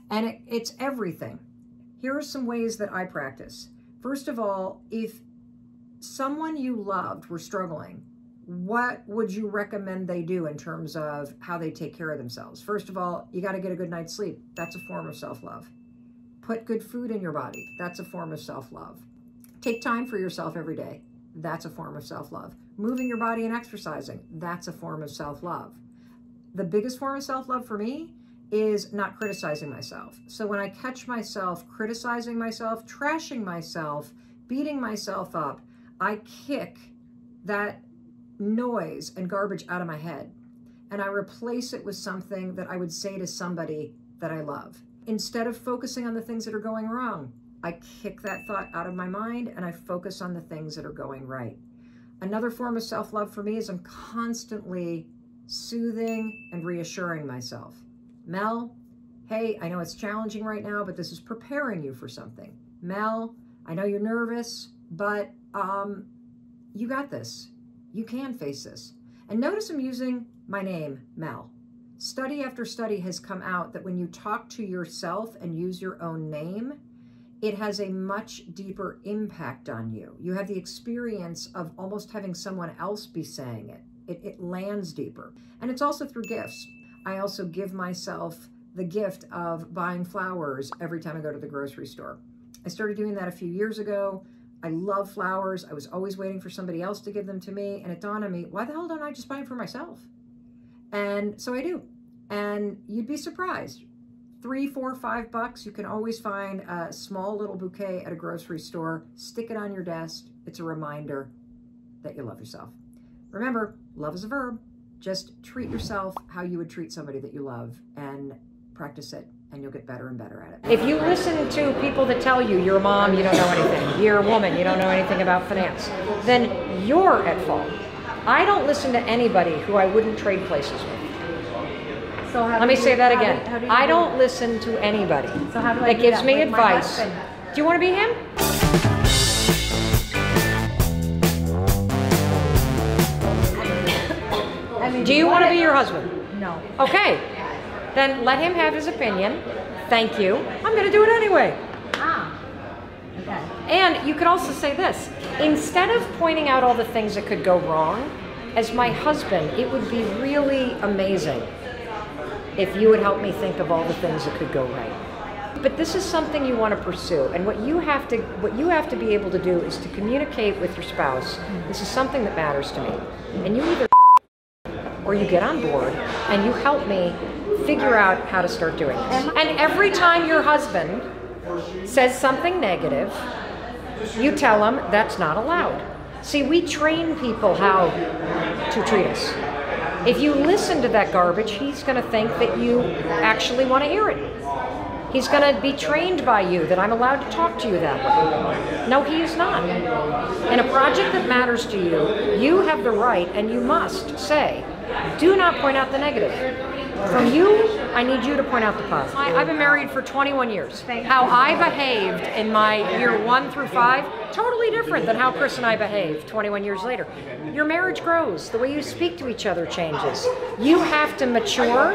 And it's everything. Here are some ways that I practice. First of all, if someone you loved were struggling, what would you recommend they do in terms of how they take care of themselves? First of all, you got to get a good night's sleep. That's a form of self-love. Put good food in your body. That's a form of self-love. Take time for yourself every day. That's a form of self-love. Moving your body and exercising. That's a form of self-love. The biggest form of self-love for me is not criticizing myself. So when I catch myself criticizing myself, trashing myself, beating myself up, I kick that noise and garbage out of my head, and I replace it with something that I would say to somebody that I love. Instead of focusing on the things that are going wrong, I kick that thought out of my mind and I focus on the things that are going right. Another form of self-love for me is I'm constantly soothing and reassuring myself. Mel, hey, I know it's challenging right now, but this is preparing you for something. Mel, I know you're nervous, but you got this. You can face this. And notice I'm using my name, Mel. Study after study has come out that when you talk to yourself and use your own name, it has a much deeper impact on you. You have the experience of almost having someone else be saying it. It lands deeper. And it's also through gifts. I also give myself the gift of buying flowers every time I go to the grocery store. I started doing that a few years ago. I love flowers. I was always waiting for somebody else to give them to me. And it dawned on me, why the hell don't I just buy them for myself? And so I do. And you'd be surprised. $3, $4, $5, you can always find a small little bouquet at a grocery store. Stick it on your desk. It's a reminder that you love yourself. Remember, love is a verb. Just treat yourself how you would treat somebody that you love and practice it, and you'll get better and better at it. If you listen to people that tell you you're a mom, you don't know anything, you're a woman, you don't know anything about finance, then you're at fault. I don't listen to anybody who I wouldn't trade places with. So Let me say that again. I don't listen to anybody that gives me advice. Do you want to be him? Do you want to be your husband? No. Okay. Then let him have his opinion. Thank you. I'm going to do it anyway. Okay. And you could also say this. Instead of pointing out all the things that could go wrong, as my husband, it would be really amazing if you would help me think of all the things that could go right. But this is something you want to pursue. And what you have to be able to do is to communicate with your spouse. This is something that matters to me. And you either or you get on board and you help me figure out how to start doing this. And every time your husband says something negative, you tell him that's not allowed. See, we train people how to treat us. If you listen to that garbage, he's going to think that you actually want to hear it. He's going to be trained by you that I'm allowed to talk to you that way. No, he is not. In a project that matters to you, you have the right and you must say, do not point out the negative. From you, I need you to point out the positive. I've been married for 21 years. How I behaved in my year 1 through 5, totally different than how Chris and I behaved 21 years later. Your marriage grows. The way you speak to each other changes. You have to mature.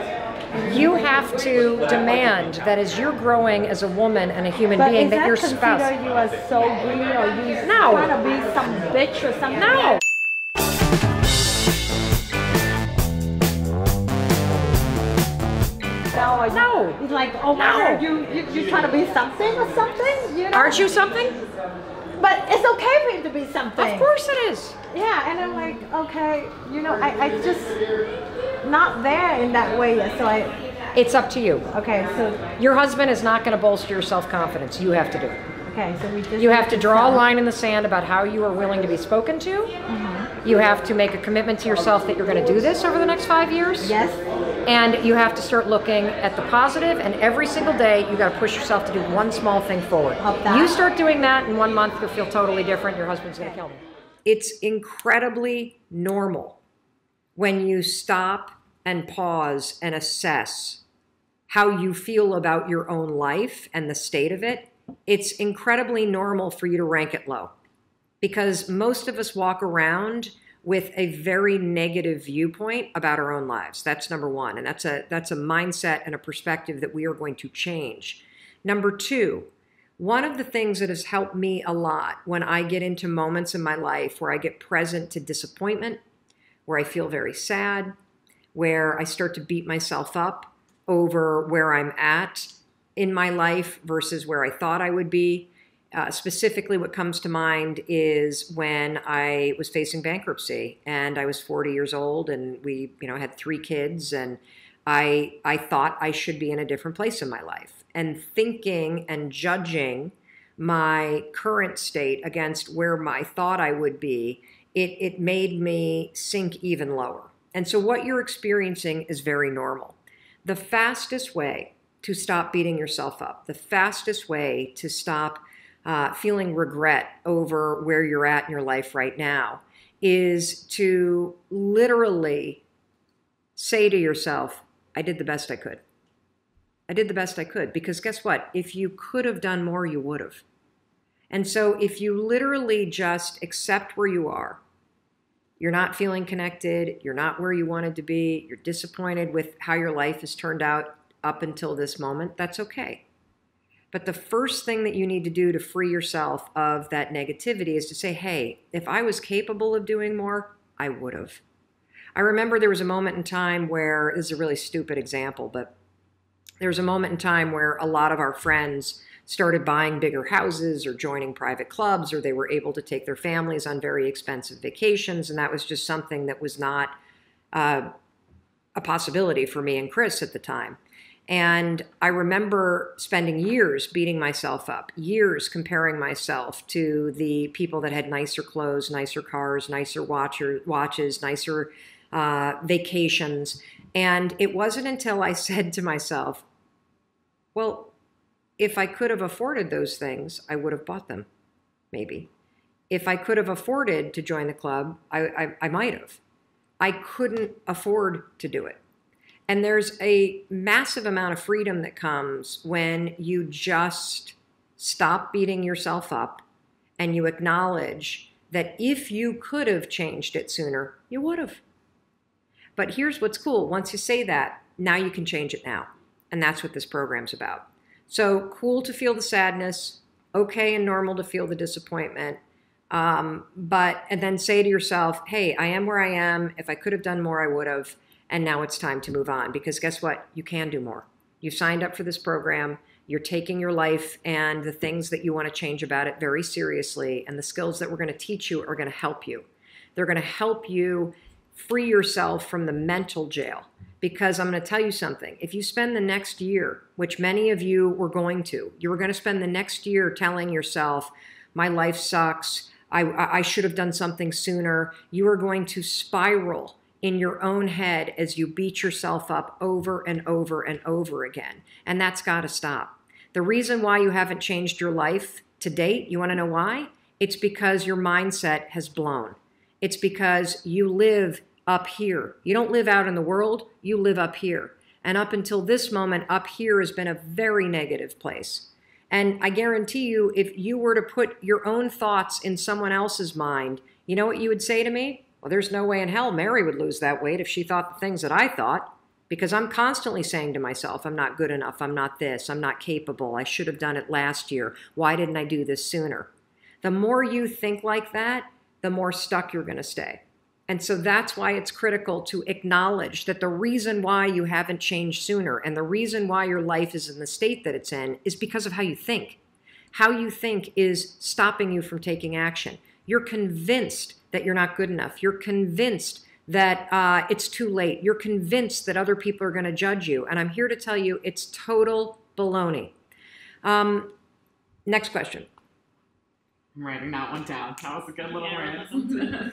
You have to demand that as you're growing as a woman and a human being, that your spouse. But is that consider you as so greedy, or you No. trying to be some bitch or something? No. No. It's like, oh my God, you trying to be something or something? You know? Aren't you something? But it's okay for you to be something. Of course it is. Yeah, and I'm like, okay, you know, I just not there in that way yet. So It's up to you. okay, so Your husband is not going to bolster your self-confidence. You have to do it. okay, so we just You have to draw a line in the sand about how you are willing to be spoken to. You have to make a commitment to yourself that you're going to do this over the next 5 years. Yes. And you have to start looking at the positive, and every single day you got to push yourself to do one small thing forward. Of that. You start doing that in 1 month, you'll feel totally different. Your husband's going to kill me. It's incredibly normal when you stop and pause and assess how you feel about your own life and the state of it. It's incredibly normal for you to rank it low, because most of us walk around with a very negative viewpoint about our own lives. That's number one. And that's a mindset and a perspective that we are going to change. Number two, one of the things that has helped me a lot when I get into moments in my life where I get present to disappointment, where I feel very sad, where I start to beat myself up over where I'm at in my life versus where I thought I would be. Specifically, what comes to mind is when I was facing bankruptcy and I was 40 years old, and we, had 3 kids, and I thought I should be in a different place in my life. And thinking and judging my current state against where I thought I would be it made me sink even lower. And so what you're experiencing is very normal. The fastest way to stop beating yourself up, the fastest way to stop feeling regret over where you're at in your life right now is to literally say to yourself, I did the best I could. I did the best I could. Because guess what? If you could have done more, you would have. And so if you literally just accept where you are, you're not feeling connected, you're not where you wanted to be, you're disappointed with how your life has turned out up until this moment, that's okay. But the first thing that you need to do to free yourself of that negativity is to say, hey, if I was capable of doing more, I would have. I remember there was a moment in time where, this is a really stupid example, but there was a moment in time where a lot of our friends started buying bigger houses or joining private clubs, or they were able to take their families on very expensive vacations. And that was just something that was not a possibility for me and Chris at the time. And I remember spending years beating myself up, years comparing myself to the people that had nicer clothes, nicer cars, nicer watches, nicer vacations. And it wasn't until I said to myself, well, if I could have afforded those things, I would have bought them, maybe. If I could have afforded to join the club, I might have. I couldn't afford to do it. And there's a massive amount of freedom that comes when you just stop beating yourself up and you acknowledge that if you could have changed it sooner, you would have. But here's what's cool. Once you say that, now you can change it now. And that's what this program's about. So cool to feel the sadness, okay and normal to feel the disappointment, and then say to yourself, hey, I am where I am. If I could have done more, I would have. And now it's time to move on, because guess what? You can do more. You signed up for this program. You're taking your life and the things that you want to change about it very seriously. And the skills that we're going to teach you are going to help you. They're going to help you free yourself from the mental jail. Because I'm going to tell you something. If you spend the next year, which many of you were going to, you were going to spend the next year telling yourself, my life sucks, I should have done something sooner. You are going to spiral in your own head as you beat yourself up over and over and over again. And that's got to stop. The reason why you haven't changed your life to date, you want to know why? It's because your mindset has blown. It's because you live up here. You don't live out in the world, you live up here. And up until this moment, up here has been a very negative place. And I guarantee you, if you were to put your own thoughts in someone else's mind, you know what you would say to me? Well, there's no way in hell Mary would lose that weight if she thought the things that I thought, because I'm constantly saying to myself, I'm not good enough, I'm not this, I'm not capable, I should have done it last year, why didn't I do this sooner? The more you think like that, the more stuck you're going to stay. And so that's why it's critical to acknowledge that the reason why you haven't changed sooner and the reason why your life is in the state that it's in is because of how you think. How you think is stopping you from taking action. You're convinced that you're not good enough. You're convinced that it's too late. You're convinced that other people are going to judge you. And I'm here to tell you it's total baloney. Next question. I'm writing that one down. That was a good little rant.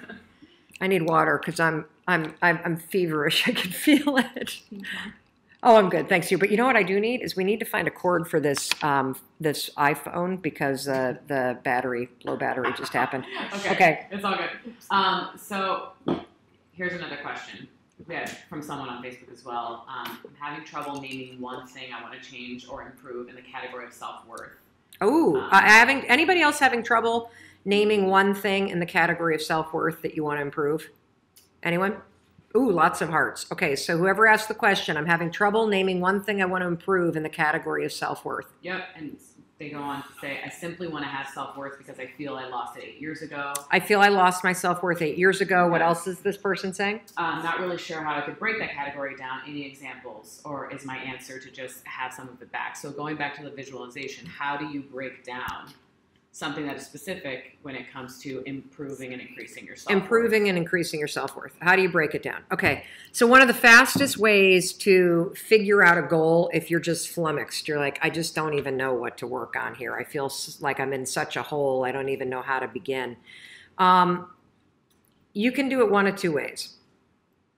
I need water because I'm feverish. I can feel it. Oh, I'm good. Thanks you. But you know what I do need is we need to find a cord for this this iPhone because the low battery just happened. Okay. It's all good. So here's another question we had from someone on Facebook as well. I'm having trouble naming one thing I want to change or improve in the category of self-worth. Oh, anybody else having trouble naming one thing in the category of self-worth that you want to improve? Anyone? Ooh, lots of hearts. Okay, so whoever asked the question, I'm having trouble naming one thing I want to improve in the category of self-worth. Yep, and they go on to say, I simply want to have self-worth because I feel I lost it 8 years ago. I feel I lost my self-worth 8 years ago. What else is this person saying? Not really sure how I could break that category down. Any examples? Or is my answer to just have some of it back? So going back to the visualization, how do you break down something that is specific when it comes to improving and increasing your self-worth? Improving and increasing your self-worth. How do you break it down? Okay, so one of the fastest ways to figure out a goal, if you're just flummoxed, you're like, I just don't even know what to work on here. I feel like I'm in such a hole. I don't even know how to begin. you can do it one of two ways.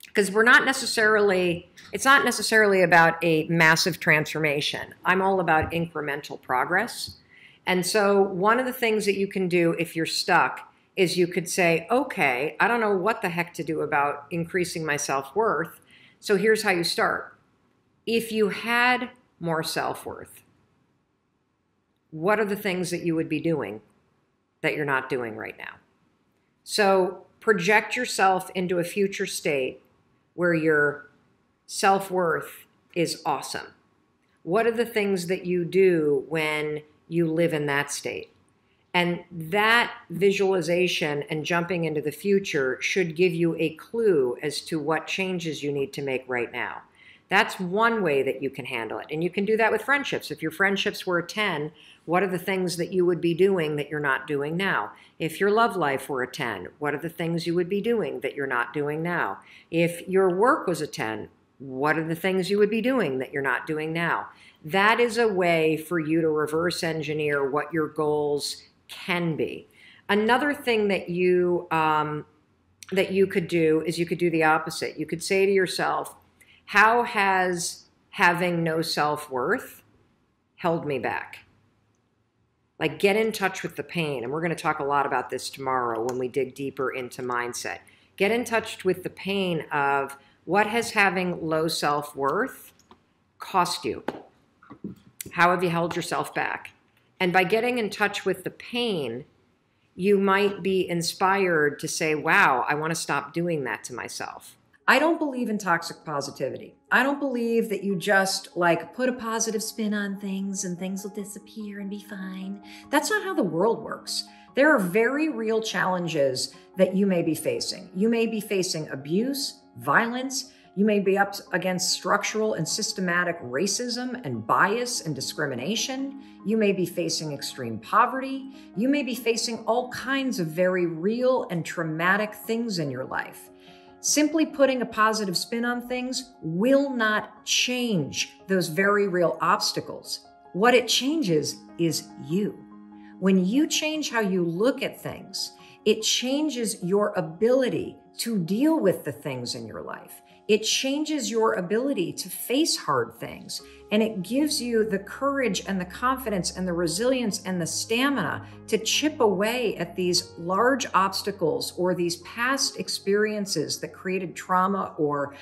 Because it's not necessarily about a massive transformation. I'm all about incremental progress. And so one of the things that you can do if you're stuck is you could say, okay, I don't know what the heck to do about increasing my self-worth. So here's how you start. If you had more self-worth, what are the things that you would be doing that you're not doing right now? So project yourself into a future state where your self-worth is awesome. What are the things that you do when you live in that state? And that visualization and jumping into the future should give you a clue as to what changes you need to make right now. That's one way that you can handle it. And you can do that with friendships. If your friendships were a 10, what are the things that you would be doing that you're not doing now? If your love life were a 10, what are the things you would be doing that you're not doing now? If your work was a 10, what are the things you would be doing that you're not doing now? That is a way for you to reverse engineer what your goals can be. Another thing that you could do is you could do the opposite. You could say to yourself, how has having no self-worth held me back? Like, get in touch with the pain. And we're going to talk a lot about this tomorrow when we dig deeper into mindset. Get in touch with the pain of what has having low self-worth cost you? How have you held yourself back? And by getting in touch with the pain, you might be inspired to say, wow, I want to stop doing that to myself. I don't believe in toxic positivity. I don't believe that you just like put a positive spin on things and things will disappear and be fine. That's not how the world works. There are very real challenges that you may be facing. You may be facing abuse, violence. You may be up against structural and systematic racism and bias and discrimination. You may be facing extreme poverty. You may be facing all kinds of very real and traumatic things in your life. Simply putting a positive spin on things will not change those very real obstacles. What it changes is you. When you change how you look at things, it changes your ability to deal with the things in your life. It changes your ability to face hard things, and it gives you the courage and the confidence and the resilience and the stamina to chip away at these large obstacles or these past experiences that created trauma or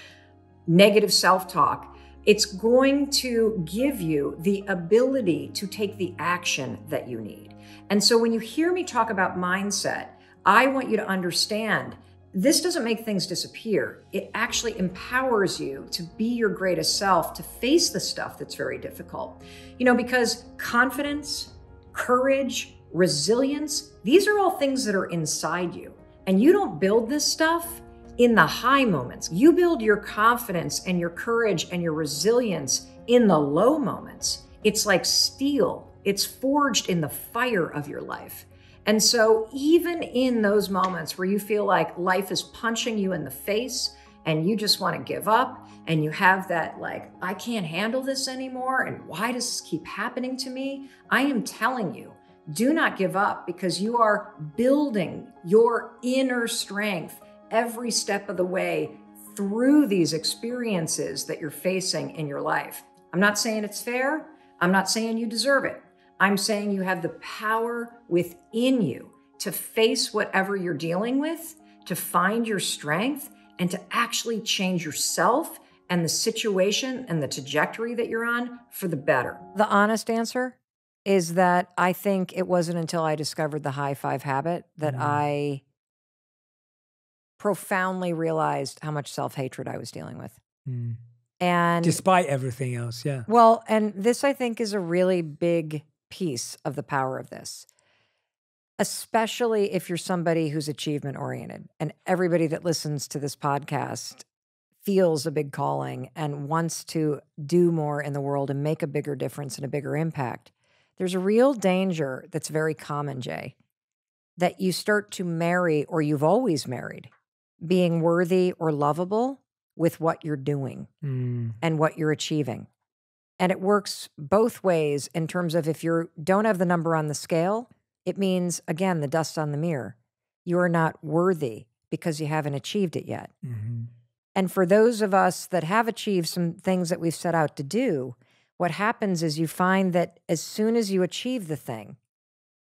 negative self-talk. It's going to give you the ability to take the action that you need. And so when you hear me talk about mindset, I want you to understand this doesn't make things disappear. It actually empowers you to be your greatest self, to face the stuff that's very difficult. You know, because confidence, courage, resilience, these are all things that are inside you. And you don't build this stuff in the high moments. You build your confidence and your courage and your resilience in the low moments. It's like steel. It's forged in the fire of your life. And so even in those moments where you feel like life is punching you in the face and you just want to give up and you have that like, I can't handle this anymore and why does this keep happening to me? I am telling you, do not give up because you are building your inner strength every step of the way through these experiences that you're facing in your life. I'm not saying it's fair. I'm not saying you deserve it. I'm saying you have the power within you to face whatever you're dealing with, to find your strength, and to actually change yourself and the situation and the trajectory that you're on for the better. The honest answer is that I think it wasn't until I discovered the high five habit that I profoundly realized how much self-hatred I was dealing with. And despite everything else, yeah. Well, and this I think is a really big piece of the power of this, especially if you're somebody who's achievement oriented and everybody that listens to this podcast feels a big calling and wants to do more in the world and make a bigger difference and a bigger impact. There's a real danger that's very common, Jay, that you start to marry, or you've always married, being worthy or lovable with what you're doing and what you're achieving. And it works both ways in terms of if you don't have the number on the scale, it means, again, the dust on the mirror. You are not worthy because you haven't achieved it yet. Mm-hmm. And for those of us that have achieved some things that we've set out to do, what happens is you find that as soon as you achieve the thing,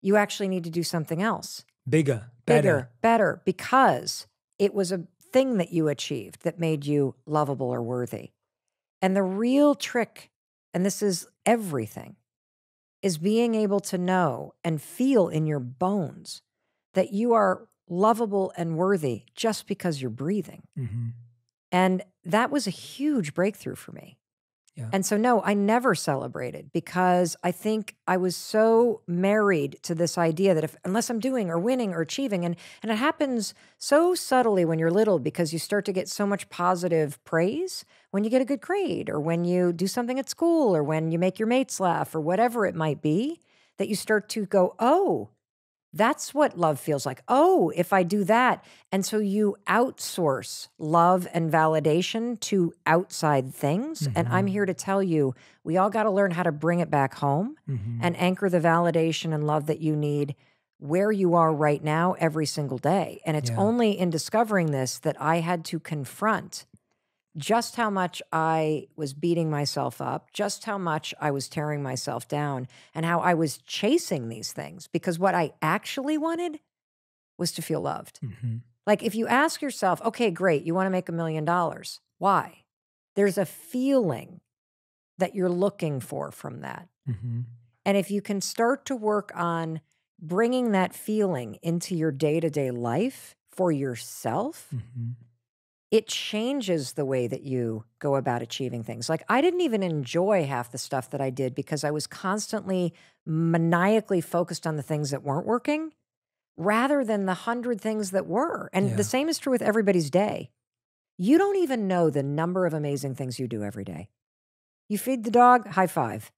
you actually need to do something else. Bigger, better, because it was a thing that you achieved that made you lovable or worthy. And the real trick, and this is everything, is being able to know and feel in your bones that you are lovable and worthy just because you're breathing. Mm-hmm. And that was a huge breakthrough for me. Yeah. And so, no, I never celebrated because I think I was so married to this idea that unless I'm doing or winning or achieving, and it happens so subtly when you're little because you start to get so much positive praise when you get a good grade or when you do something at school or when you make your mates laugh or whatever it might be, that you start to go, oh, that's what love feels like. Oh, if I do that. And so you outsource love and validation to outside things. Mm-hmm. And I'm here to tell you, we all got to learn how to bring it back home and anchor the validation and love that you need where you are right now every single day. And it's only in discovering this that I had to confront just how much I was beating myself up, just how much I was tearing myself down, and how I was chasing these things. Because what I actually wanted was to feel loved. Mm-hmm. Like if you ask yourself, okay, great, you want to make $1 million. Why? There's a feeling that you're looking for from that. Mm-hmm. And if you can start to work on bringing that feeling into your day-to-day life for yourself, it changes the way that you go about achieving things. Like I didn't even enjoy half the stuff that I did because I was constantly maniacally focused on the things that weren't working rather than the 100 things that were. And the same is true with everybody's day. You don't even know the number of amazing things you do every day. You feed the dog, high five.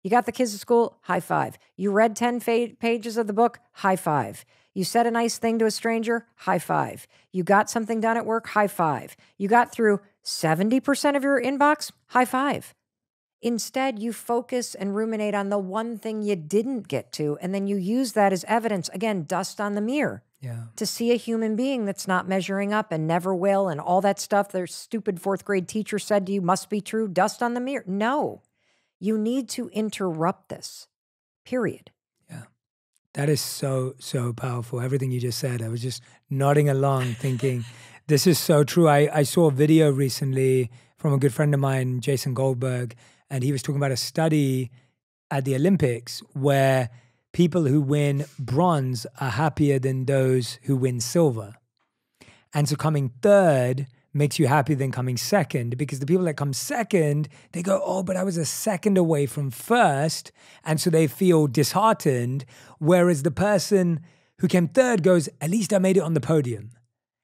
You got the kids to school, high five. You read 10 pages of the book, high five. You said a nice thing to a stranger, high five. You got something done at work, high five. You got through 70% of your inbox, high five. Instead, you focus and ruminate on the one thing you didn't get to, and then you use that as evidence, again, dust on the mirror, to see a human being that's not measuring up and never will, and all that stuff their stupid 4th grade teacher said to you must be true, dust on the mirror. No, you need to interrupt this, period. That is so, so powerful. Everything you just said, I was just nodding along thinking, this is so true. I saw a video recently from a good friend of mine, Jason Goldberg, and he was talking about a study at the Olympics where people who win bronze are happier than those who win silver. And so coming third makes you happier than coming second, because the people that come second, they go, oh, but I was a second away from first. And so they feel disheartened. Whereas the person who came third goes, at least I made it on the podium.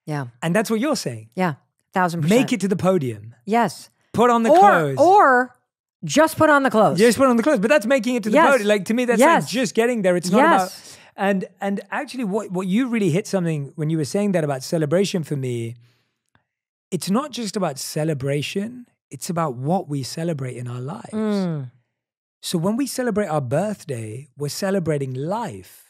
Yeah. And that's what you're saying. Yeah. 1,000%. Make it to the podium. Yes. Put on the clothes. Or just put on the clothes. Just put on the clothes. But that's making it to the podium. Like, to me, that's like just getting there. It's not about... And actually, what you really hit something when you were saying that about celebration for me, it's not just about celebration, it's about what we celebrate in our lives. So when we celebrate our birthday, we're celebrating life.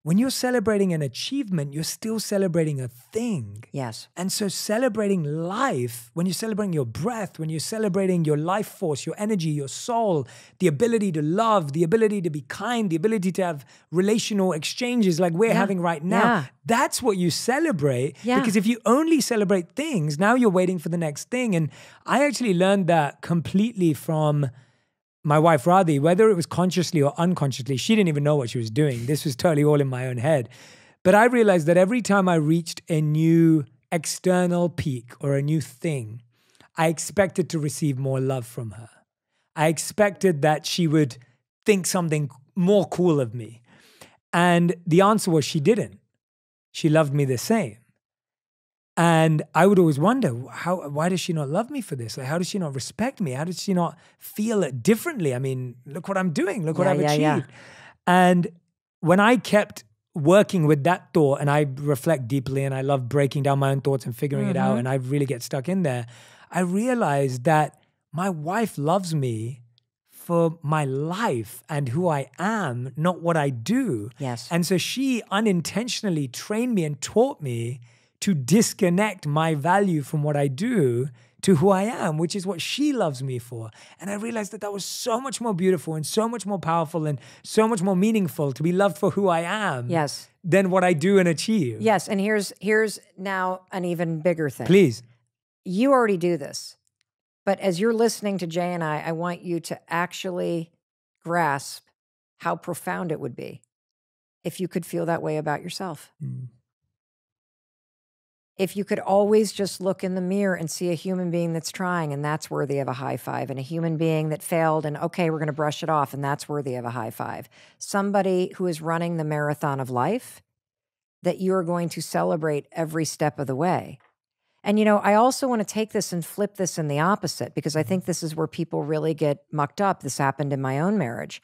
When you're celebrating an achievement, you're still celebrating a thing. Yes. And so celebrating life, when you're celebrating your breath, when you're celebrating your life force, your energy, your soul, the ability to love, the ability to be kind, the ability to have relational exchanges like we're having right now, that's what you celebrate. Because if you only celebrate things, now you're waiting for the next thing. And I actually learned that completely from my wife, Radhi, whether it was consciously or unconsciously. She didn't even know what she was doing. This was totally all in my own head. But I realized that every time I reached a new external peak or a new thing, I expected to receive more love from her. I expected that she would think something more cool of me. And the answer was she didn't. She loved me the same. And I would always wonder, why does she not love me for this? Like, how does she not respect me? How does she not feel it differently? I mean, look what I'm doing. Look what I've achieved. And when I kept working with that thought, and I reflect deeply, and I love breaking down my own thoughts and figuring it out, and I really get stuck in there, I realized that my wife loves me for my life and who I am, not what I do. Yes. And so she unintentionally trained me and taught me to disconnect my value from what I do to who I am, which is what she loves me for. And I realized that that was so much more beautiful and so much more powerful and so much more meaningful to be loved for who I am. Yes. Than what I do and achieve. Yes. And here's now an even bigger thing. Please. You already do this. But as you're listening to Jay and I want you to actually grasp how profound it would be if you could feel that way about yourself. Mm. If you could always just look in the mirror and see a human being that's trying and that's worthy of a high five, and a human being that failed and, okay, we're going to brush it off and that's worthy of a high five. Somebody who is running the marathon of life that you're going to celebrate every step of the way. And, you know, I also want to take this and flip this in the opposite, because I think this is where people really get mucked up. This happened in my own marriage.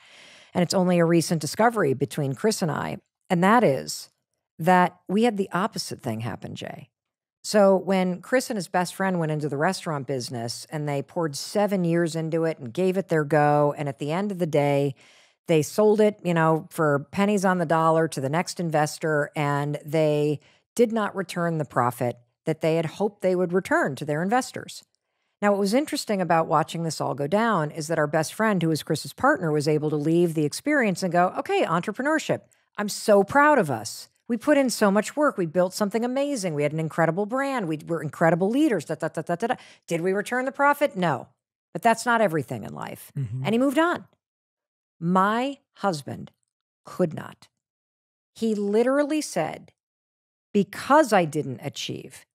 And it's only a recent discovery between Chris and I. And that is that we had the opposite thing happen, Jay. So when Chris and his best friend went into the restaurant business and they poured 7 years into it and gave it their go, and at the end of the day, they sold it, you know, for pennies on the dollar to the next investor, and they did not return the profit that they had hoped they would return to their investors. Now, what was interesting about watching this all go down is that our best friend, who was Chris's partner, was able to leave the experience and go, okay, entrepreneurship. I'm so proud of us. We put in so much work. We built something amazing. We had an incredible brand. We were incredible leaders. Did we return the profit? No. But that's not everything in life. Mm-hmm. And he moved on. My husband could not. He literally said, because I didn't achieve,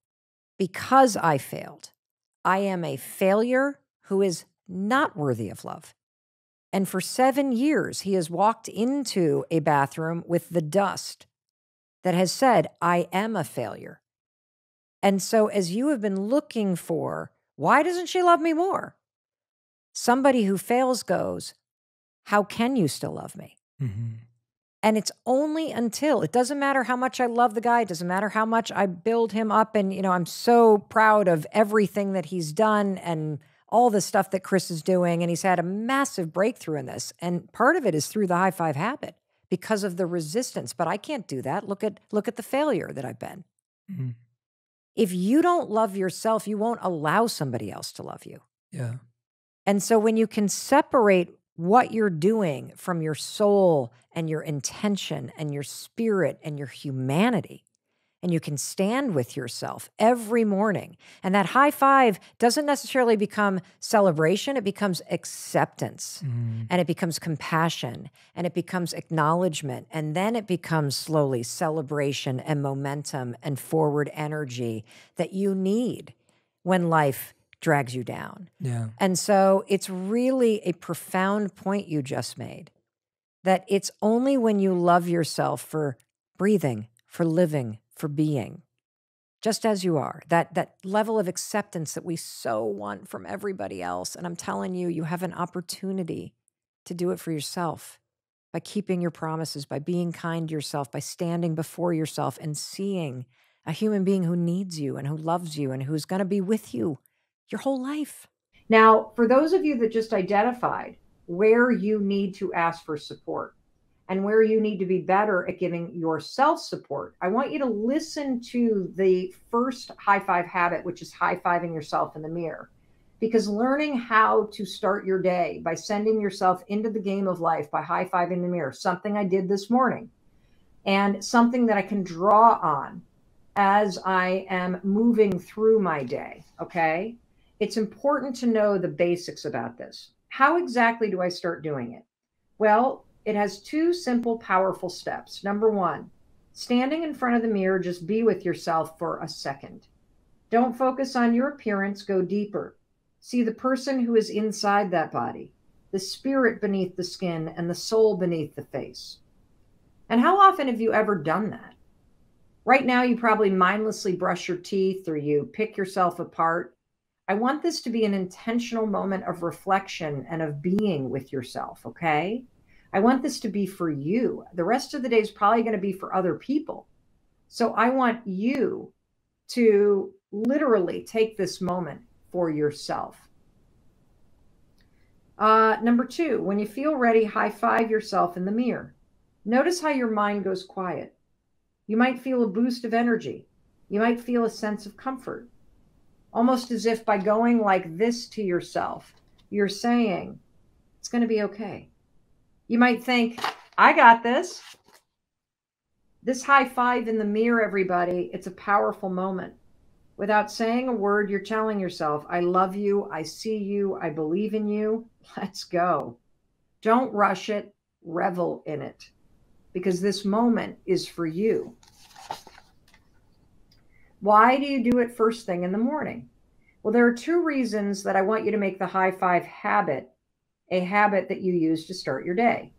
because I failed, I am a failure who is not worthy of love. And for 7 years, he has walked into a bathroom with the dust that has said, I am a failure. And so as you have been looking for, why doesn't she love me more? Somebody who fails goes, how can you still love me? Mm-hmm. And it's only until, it doesn't matter how much I love the guy, it doesn't matter how much I build him up, and, you know, I'm so proud of everything that he's done and all the stuff that Chris is doing, and he's had a massive breakthrough in this. And part of it is through the high five habit because of the resistance. But I can't do that. Look at the failure that I've been. Mm-hmm. If you don't love yourself, you won't allow somebody else to love you. Yeah. And so when you can separate what you're doing from your soul and your intention and your spirit and your humanity, and you can stand with yourself every morning, and that high five doesn't necessarily become celebration, it becomes acceptance, and it becomes compassion, and it becomes acknowledgement, and then it becomes slowly celebration and momentum and forward energy that you need when life drags you down. Yeah. And so it's really a profound point you just made, that it's only when you love yourself for breathing, for living, for being, just as you are, that level of acceptance that we so want from everybody else. And I'm telling you, you have an opportunity to do it for yourself by keeping your promises, by being kind to yourself, by standing before yourself and seeing a human being who needs you and who loves you and who's going to be with you your whole life. Now, for those of you that just identified where you need to ask for support and where you need to be better at giving yourself support, I want you to listen to the first high five habit, which is high-fiving yourself in the mirror. Because learning how to start your day by sending yourself into the game of life by high-fiving the mirror, something I did this morning, and something that I can draw on as I am moving through my day, okay? It's important to know the basics about this. How exactly do I start doing it? Well, it has 2 simple, powerful steps. Number 1, standing in front of the mirror, just be with yourself for a second. Don't focus on your appearance, go deeper. See the person who is inside that body, the spirit beneath the skin and the soul beneath the face. And how often have you ever done that? Right now, you probably mindlessly brush your teeth or you pick yourself apart. I want this to be an intentional moment of reflection and of being with yourself, okay? I want this to be for you. The rest of the day is probably going to be for other people. So I want you to literally take this moment for yourself. Number 2, when you feel ready, high five yourself in the mirror. Notice how your mind goes quiet. You might feel a boost of energy. You might feel a sense of comfort, almost as if by going like this to yourself, you're saying, it's going to be okay. You might think, I got this. This high five in the mirror, everybody, it's a powerful moment. Without saying a word, you're telling yourself, I love you, I see you, I believe in you. Let's go. Don't rush it, revel in it, because this moment is for you. Why do you do it first thing in the morning? Well, there are two reasons that I want you to make the high five habit a habit that you use to start your day.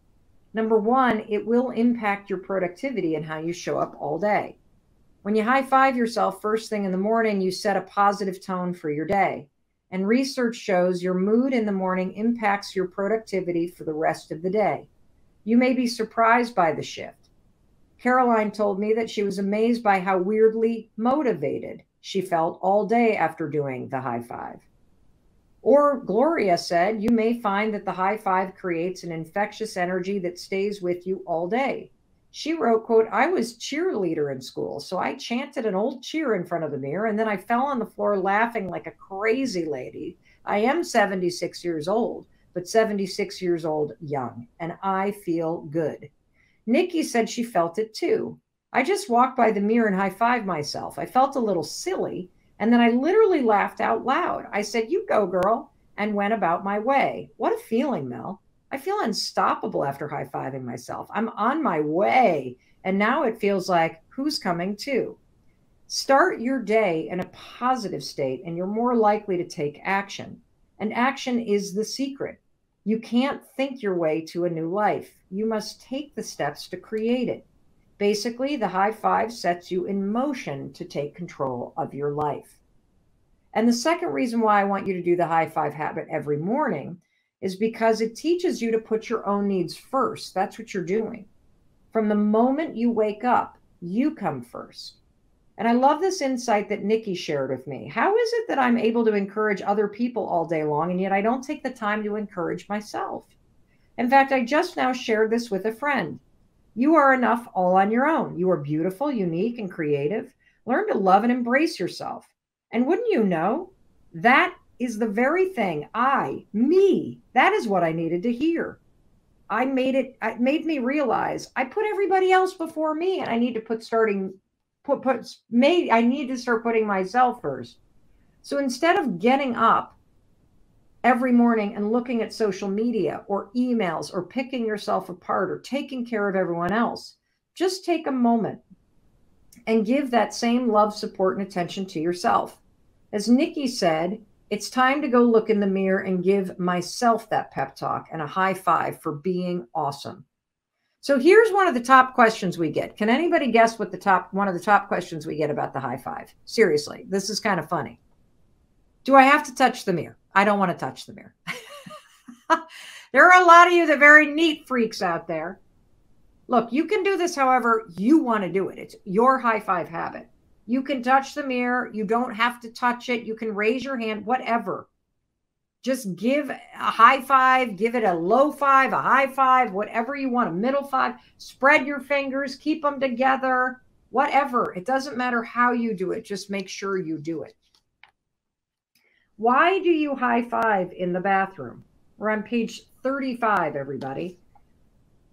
Number one, it will impact your productivity and how you show up all day. When you high five yourself first thing in the morning, you set a positive tone for your day. And research shows your mood in the morning impacts your productivity for the rest of the day. You may be surprised by the shift. Caroline told me that she was amazed by how weirdly motivated she felt all day after doing the high five. Or Gloria said, you may find that the high five creates an infectious energy that stays with you all day. She wrote, quote, I was cheerleader in school, so I chanted an old cheer in front of the mirror, and then I fell on the floor laughing like a crazy lady. I am 76 years old, but 76 years old young, and I feel good. Nikki said she felt it too. I just walked by the mirror and high-fived myself. I felt a little silly, and then I literally laughed out loud. I said, you go, girl, and went about my way. What a feeling, Mel. I feel unstoppable after high-fiving myself. I'm on my way, and now it feels like, who's coming too? Start your day in a positive state, and you're more likely to take action. And action is the secret. You can't think your way to a new life. You must take the steps to create it. Basically, the high five sets you in motion to take control of your life. And the second reason why I want you to do the high five habit every morning is because it teaches you to put your own needs first. That's what you're doing. From the moment you wake up, you come first. And I love this insight that Nikki shared with me. How is it that I'm able to encourage other people all day long, and yet I don't take the time to encourage myself? In fact, I just now shared this with a friend. You are enough all on your own. You are beautiful, unique, and creative. Learn to love and embrace yourself. And wouldn't you know, that is the very thing me, that is what I needed to hear. It made me realize I put everybody else before me, and I need to I need to start putting myself first. So instead of getting up every morning and looking at social media or emails or picking yourself apart or taking care of everyone else, just take a moment and give that same love, support, and attention to yourself. As Nikki said, it's time to go look in the mirror and give myself that pep talk and a high five for being awesome. So here's one of the top questions we get. Can anybody guess what one of the top questions we get about the high five? Seriously, this is kind of funny. Do I have to touch the mirror? I don't want to touch the mirror. There are a lot of you that are very neat freaks out there. Look, you can do this however you want to do it. It's your high five habit. You can touch the mirror. You don't have to touch it. You can raise your hand, whatever. Just give a high five, give it a low five, a high five, whatever you want, a middle five. Spread your fingers, keep them together, whatever. It doesn't matter how you do it. Just make sure you do it. Why do you high five in the bathroom? We're on page 35, everybody.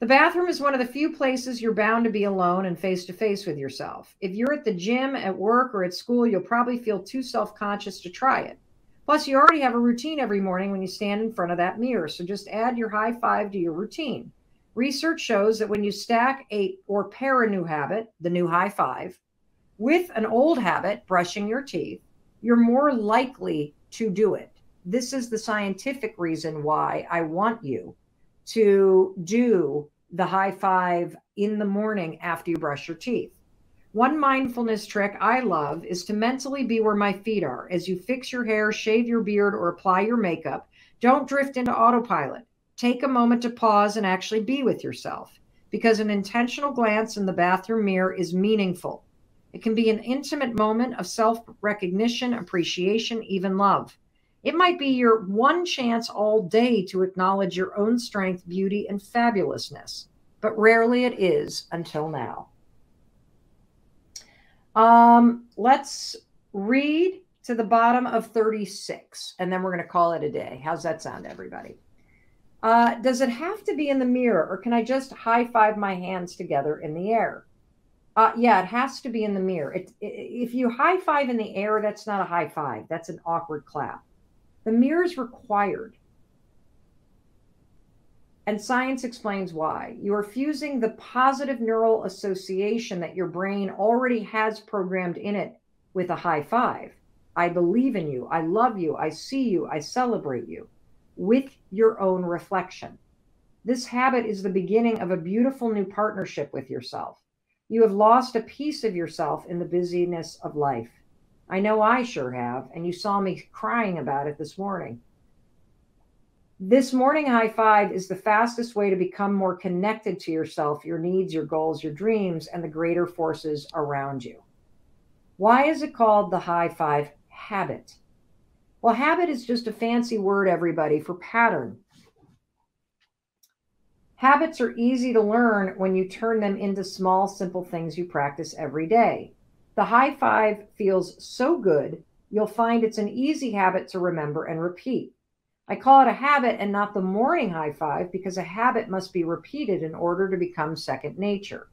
The bathroom is one of the few places you're bound to be alone and face to face with yourself. If you're at the gym, at work, or at school, you'll probably feel too self-conscious to try it. Plus, you already have a routine every morning when you stand in front of that mirror, so just add your high five to your routine. Research shows that when you stack or pair a new habit, the new high five, with an old habit, brushing your teeth, you're more likely to do it. This is the scientific reason why I want you to do the high five in the morning after you brush your teeth. One mindfulness trick I love is to mentally be where my feet are. As you fix your hair, shave your beard, or apply your makeup, don't drift into autopilot. Take a moment to pause and actually be with yourself, because an intentional glance in the bathroom mirror is meaningful. It can be an intimate moment of self-recognition, appreciation, even love. It might be your one chance all day to acknowledge your own strength, beauty, and fabulousness, but rarely it is until now. Let's read to the bottom of 36, and then we're going to call it a day. How's that sound, everybody? Does it have to be in the mirror, or can I just high five my hands together in the air? Yeah, it has to be in the mirror. If you high five in the air, that's not a high five. That's an awkward clap. The mirror is required. And science explains why. You are fusing the positive neural association that your brain already has programmed in it with a high five. I believe in you. I love you. I see you. I celebrate you, with your own reflection. This habit is the beginning of a beautiful new partnership with yourself. You have lost a piece of yourself in the busyness of life. I know I sure have, and you saw me crying about it this morning. This morning high five is the fastest way to become more connected to yourself, your needs, your goals, your dreams, and the greater forces around you. Why is it called the high five habit? Well, habit is just a fancy word, everybody, for pattern. Habits are easy to learn when you turn them into small, simple things you practice every day. The high five feels so good, you'll find it's an easy habit to remember and repeat. I call it a habit and not the morning high five because a habit must be repeated in order to become second nature.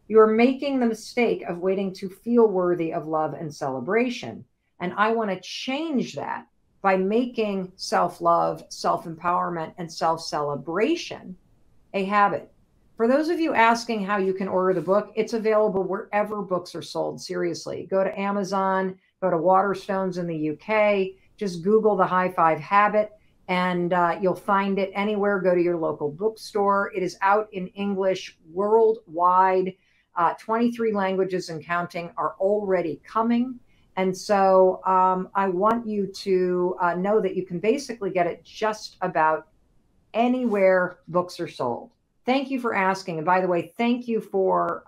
You are making the mistake of waiting to feel worthy of love and celebration. And I want to change that by making self-love, self-empowerment, and self-celebration a habit. For those of you asking how you can order the book, it's available wherever books are sold. Seriously, go to Amazon, go to Waterstones in the UK, just Google the high five habit, and you'll find it anywhere. Go to your local bookstore. It is out in English worldwide. 23 languages and counting are already coming. And so I want you to know that you can basically get it just about anywhere books are sold. Thank you for asking. And by the way, thank you for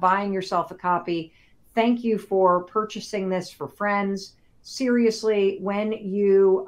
buying yourself a copy. Thank you for purchasing this for friends. Seriously, when you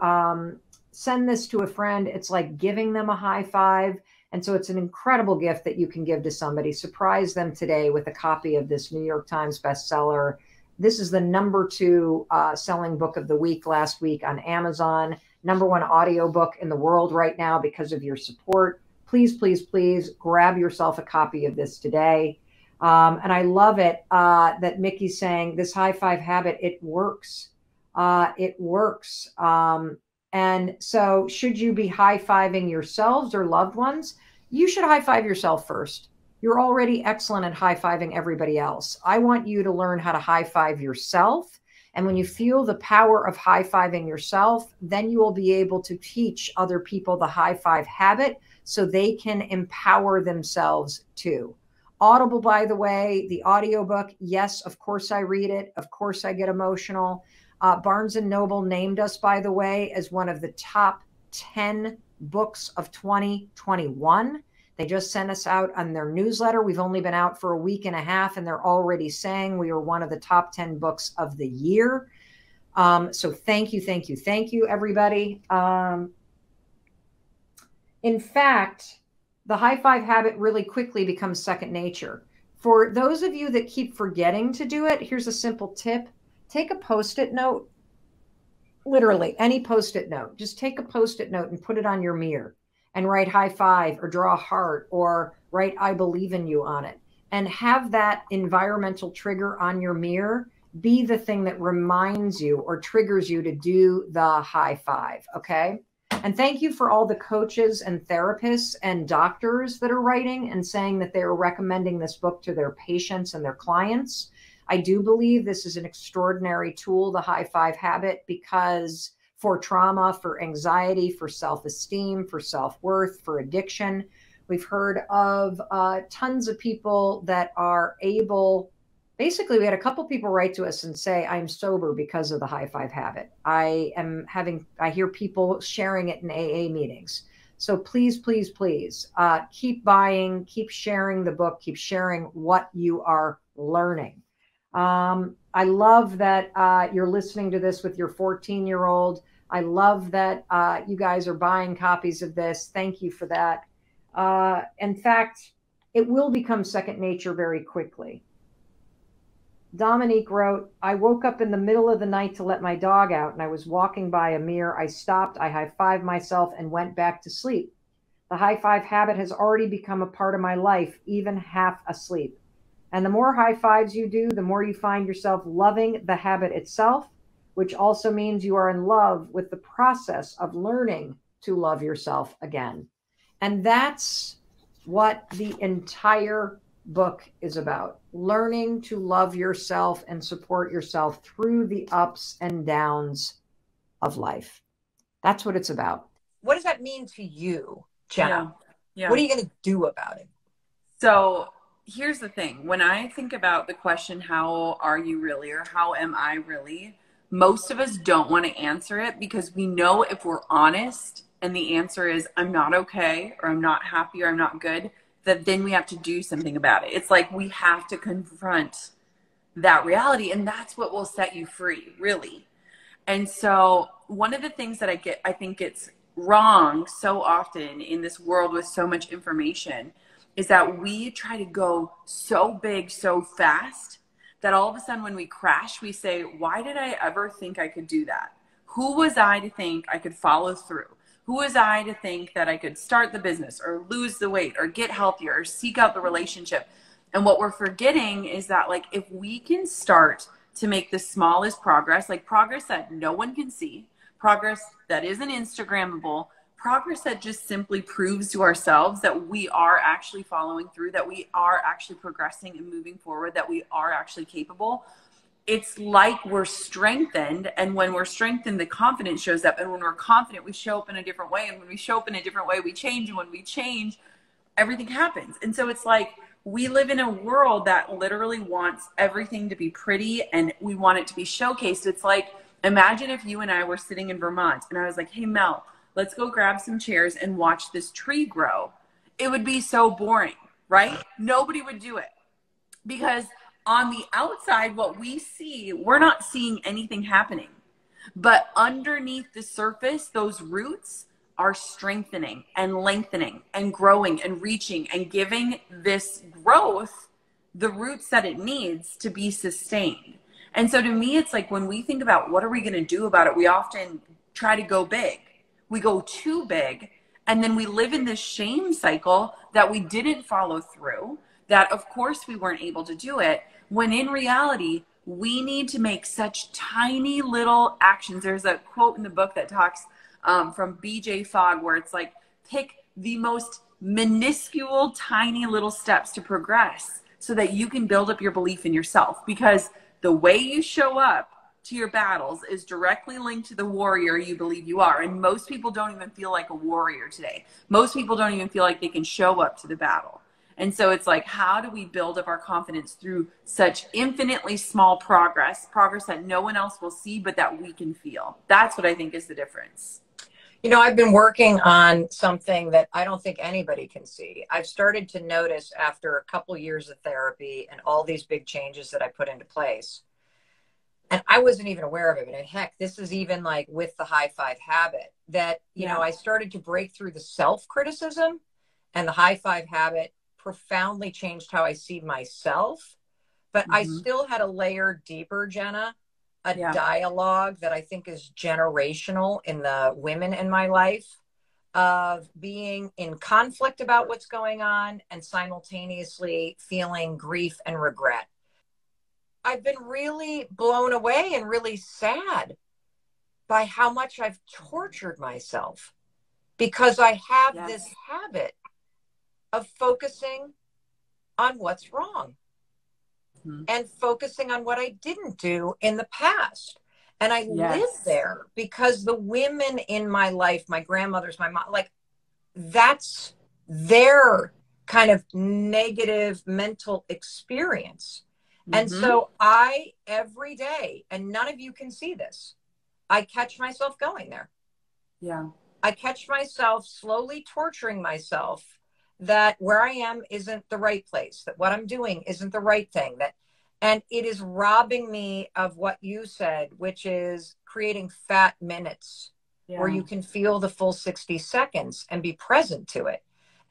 send this to a friend, it's like giving them a high five. And so it's an incredible gift that you can give to somebody. Surprise them today with a copy of this New York Times bestseller. This is the #2 selling book of the week last week on Amazon, #1 audiobook in the world right now because of your support. Please, please, please grab yourself a copy of this today. And I love it that Mickey's saying this high five habit, it works. It works. And so should you be high-fiving yourselves or loved ones? You should high-five yourself first. You're already excellent at high-fiving everybody else. I want you to learn how to high-five yourself. And when you feel the power of high-fiving yourself, then you will be able to teach other people the high-five habit so they can empower themselves too. Audible, by the way, the audiobook, yes, of course I read it. Of course I get emotional. Barnes & Noble named us, by the way, as one of the top 10 books of 2021. They just sent us out on their newsletter. We've only been out for a week and a half, and they're already saying we are one of the top 10 books of the year. So thank you, thank you, thank you, everybody. In fact, the high five habit really quickly becomes second nature. For those of you that keep forgetting to do it, here's a simple tip. Take a Post-it note, literally any Post-it note. Just take a Post-it note and put it on your mirror and write high five or draw a heart or write I believe in you on it. And have that environmental trigger on your mirror be the thing that reminds you or triggers you to do the high five, okay? And thank you for all the coaches and therapists and doctors that are writing and saying that they are recommending this book to their patients and their clients. I do believe this is an extraordinary tool, the high five habit, because for trauma, for anxiety, for self-esteem, for self-worth, for addiction, we've heard of tons of people that are able, basically we had a couple people write to us and say, I'm sober because of the high five habit. I hear people sharing it in AA meetings. So please, please, please keep buying, keep sharing the book, keep sharing what you are learning. I love that you're listening to this with your 14-year-old. I love that you guys are buying copies of this. Thank you for that. In fact, it will become second nature very quickly. Dominique wrote, I woke up in the middle of the night to let my dog out, and I was walking by a mirror. I stopped, I high-fived myself, and went back to sleep. The high-five habit has already become a part of my life, even half asleep. And the more high fives you do, the more you find yourself loving the habit itself, which also means you are in love with the process of learning to love yourself again. And that's what the entire book is about: learning to love yourself and support yourself through the ups and downs of life. That's what it's about. What does that mean to you, Jenna? Yeah. What are you going to do about it? So here's the thing. When I think about the question, how are you really, or how am I really, most of us don't want to answer it, because we know if we're honest and the answer is I'm not okay, or I'm not happy, or I'm not good, that then we have to do something about it. It's like we have to confront that reality, and that's what will set you free, really. And so one of the things that I think it's wrong so often in this world with so much information, is that we try to go so big so fast that all of a sudden when we crash, we say, why did I ever think I could do that? Who was I to think I could follow through? Who was I to think that I could start the business, or lose the weight, or get healthier, or seek out the relationship? And what we're forgetting is that, like, if we can start to make the smallest progress, like progress that no one can see, progress that isn't Instagrammable, progress that just simply proves to ourselves that we are actually following through, that we are actually progressing and moving forward, that we are actually capable, it's like we're strengthened. And when we're strengthened, the confidence shows up. And when we're confident, we show up in a different way. And when we show up in a different way, we change. And when we change, everything happens. And so it's like we live in a world that literally wants everything to be pretty, and we want it to be showcased. It's like, imagine if you and I were sitting in Vermont and I was like, hey, Mel, let's go grab some chairs and watch this tree grow. It would be so boring, right? Nobody would do it, because on the outside, what we see, we're not seeing anything happening. But underneath the surface, those roots are strengthening and lengthening and growing and reaching and giving this growth the roots that it needs to be sustained. And so to me, it's like when we think about what are we going to do about it, we often try to go big. We go too big, and then we live in this shame cycle that we didn't follow through, that of course we weren't able to do it, when in reality, we need to make such tiny little actions. There's a quote in the book that talks from BJ Fogg, where it's like, pick the most minuscule, tiny little steps to progress so that you can build up your belief in yourself. Because the way you show up to your battles is directly linked to the warrior you believe you are. And most people don't even feel like a warrior today. Most people don't even feel like they can show up to the battle. And so it's like, how do we build up our confidence through such infinitely small progress that no one else will see, but that we can feel? That's what I think is the difference. You know, I've been working on something that I don't think anybody can see. I've started to notice after a couple years of therapy and all these big changes that I put into place, and I wasn't even aware of it. And heck, this is even like with the high five habit, that, you know, I started to break through the self-criticism, and the high five habit profoundly changed how I see myself. But I still had a layer deeper, Jenna, a dialogue that I think is generational in the women in my life, of being in conflict about what's going on and simultaneously feeling grief and regret. I've been really blown away and really sad by how much I've tortured myself, because I have this habit of focusing on what's wrong and focusing on what I didn't do in the past. And I live there because the women in my life, my grandmothers, my mom, like, that's their kind of negative mental experience. And so I, every day, and none of you can see this, I catch myself going there. I catch myself slowly torturing myself that where I am isn't the right place, that what I'm doing isn't the right thing, and it is robbing me of what you said, which is creating fat minutes where you can feel the full 60 seconds and be present to it.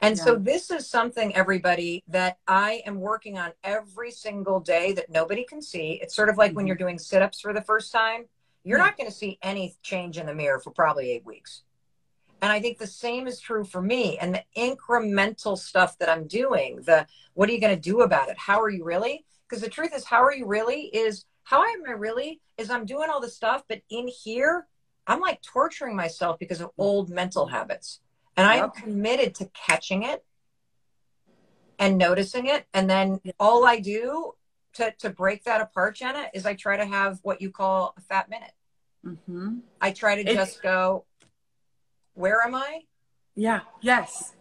And so this is something, everybody, that I am working on every single day that nobody can see. It's sort of like when you're doing sit-ups for the first time, you're not going to see any change in the mirror for probably 8 weeks. And I think the same is true for me. And the incremental stuff that I'm doing, what are you going to do about it? How are you really? Because the truth is, how are you really is, how am I really is I'm doing all this stuff, but in here, I'm like torturing myself because of old mental habits. And I am committed to catching it and noticing it. And then all I do to break that apart, Jenna, is I try to have what you call a fat minute. I try to just go, where am I? Yeah. Yes.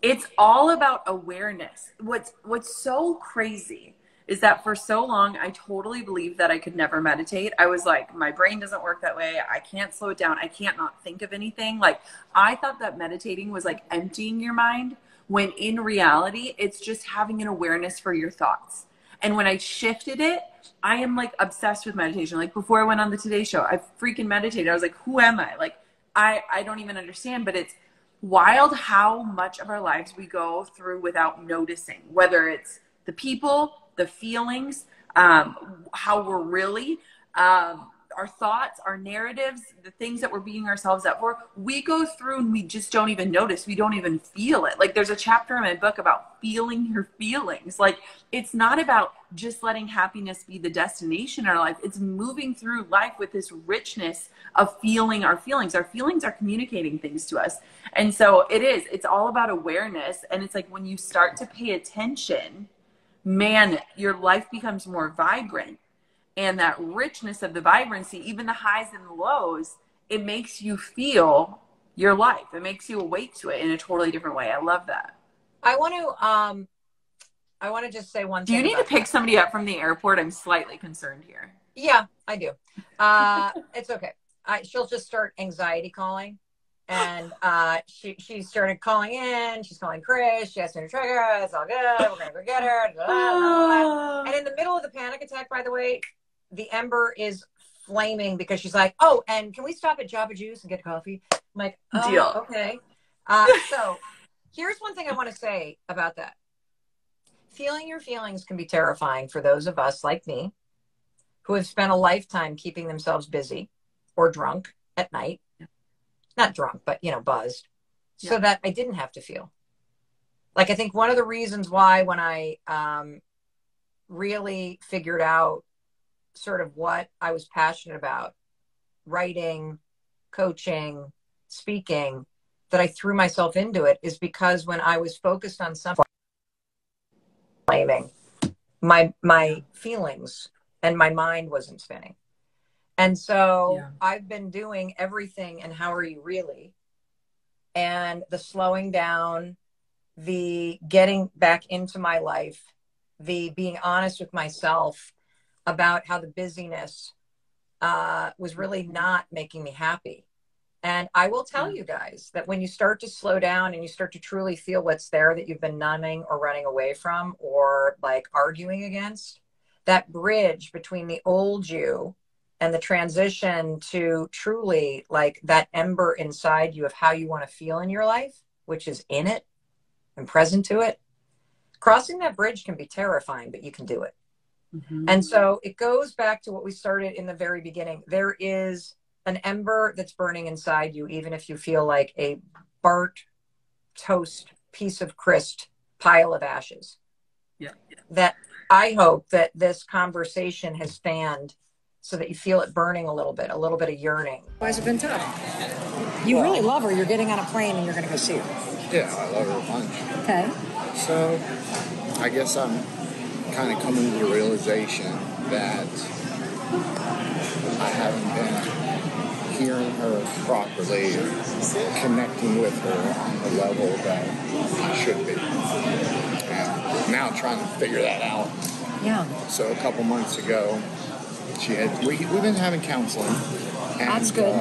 It's all about awareness. What's so crazy is that for so long, I totally believed that I could never meditate. I was like, my brain doesn't work that way. I can't slow it down. I can't not think of anything. Like, I thought that meditating was like emptying your mind, when in reality, it's just having an awareness for your thoughts. And when I shifted it, I am like obsessed with meditation. Like, before I went on the Today Show, I freaking meditated. I was like, who am I? Like, I don't even understand, but it's wild how much of our lives we go through without noticing, whether it's the people, the feelings, how we're really, our thoughts, our narratives, the things that we're beating ourselves up for. We go through and we just don't even notice. We don't even feel it. Like, there's a chapter in my book about feeling your feelings. Like, it's not about just letting happiness be the destination in our life. It's moving through life with this richness of feeling our feelings. Our feelings are communicating things to us. And so it's all about awareness. And it's like, when you start to pay attention, man, your life becomes more vibrant. And that richness of the vibrancy, even the highs and the lows, it makes you feel your life. It makes you awake to it in a totally different way. I love that. I want to just say one thing. Do you need to pick somebody up from the airport? I'm slightly concerned here. Yeah, I do. It's okay. She'll just start anxiety calling. And she started calling in. She's calling Chris. She asked me to track her. It's all good. We're going to go get her. And in the middle of the panic attack, by the way, the ember is flaming because she's like, oh, and can we stop at Java Juice and get coffee? I'm like, oh, deal. Okay. So here's one thing I want to say about that. Feeling your feelings can be terrifying for those of us like me who have spent a lifetime keeping themselves busy or drunk at night. Not drunk, but, buzzed, so that I didn't have to feel. Like, I think one of the reasons why when I really figured out sort of what I was passionate about, writing, coaching, speaking, that I threw myself into it is because when I was focused on something, blaming my feelings and my mind wasn't spinning. And so I've been doing everything and how are you really? And the slowing down, the getting back into my life, the being honest with myself about how the busyness was really not making me happy. And I will tell you guys that when you start to slow down and you start to truly feel what's there that you've been numbing or running away from or like arguing against, that bridge between the old you and the transition to truly like that ember inside you of how you want to feel in your life, which is in it and present to it. Crossing that bridge can be terrifying, but you can do it. And so it goes back to what we started in the very beginning. There is an ember that's burning inside you, even if you feel like a burnt toast piece of grist pile of ashes. That I hope that this conversation has fanned so that you feel it burning a little bit of yearning. Why has it been tough? You really love her. You're getting on a plane and you're going to go see her. Yeah, I love her a bunch. Okay. So I guess I'm kind of coming to the realization that I haven't been hearing her properly, connecting with her on the level that I should be. And now I'm trying to figure that out. Yeah. So a couple months ago, we've been having counseling. And, that's good.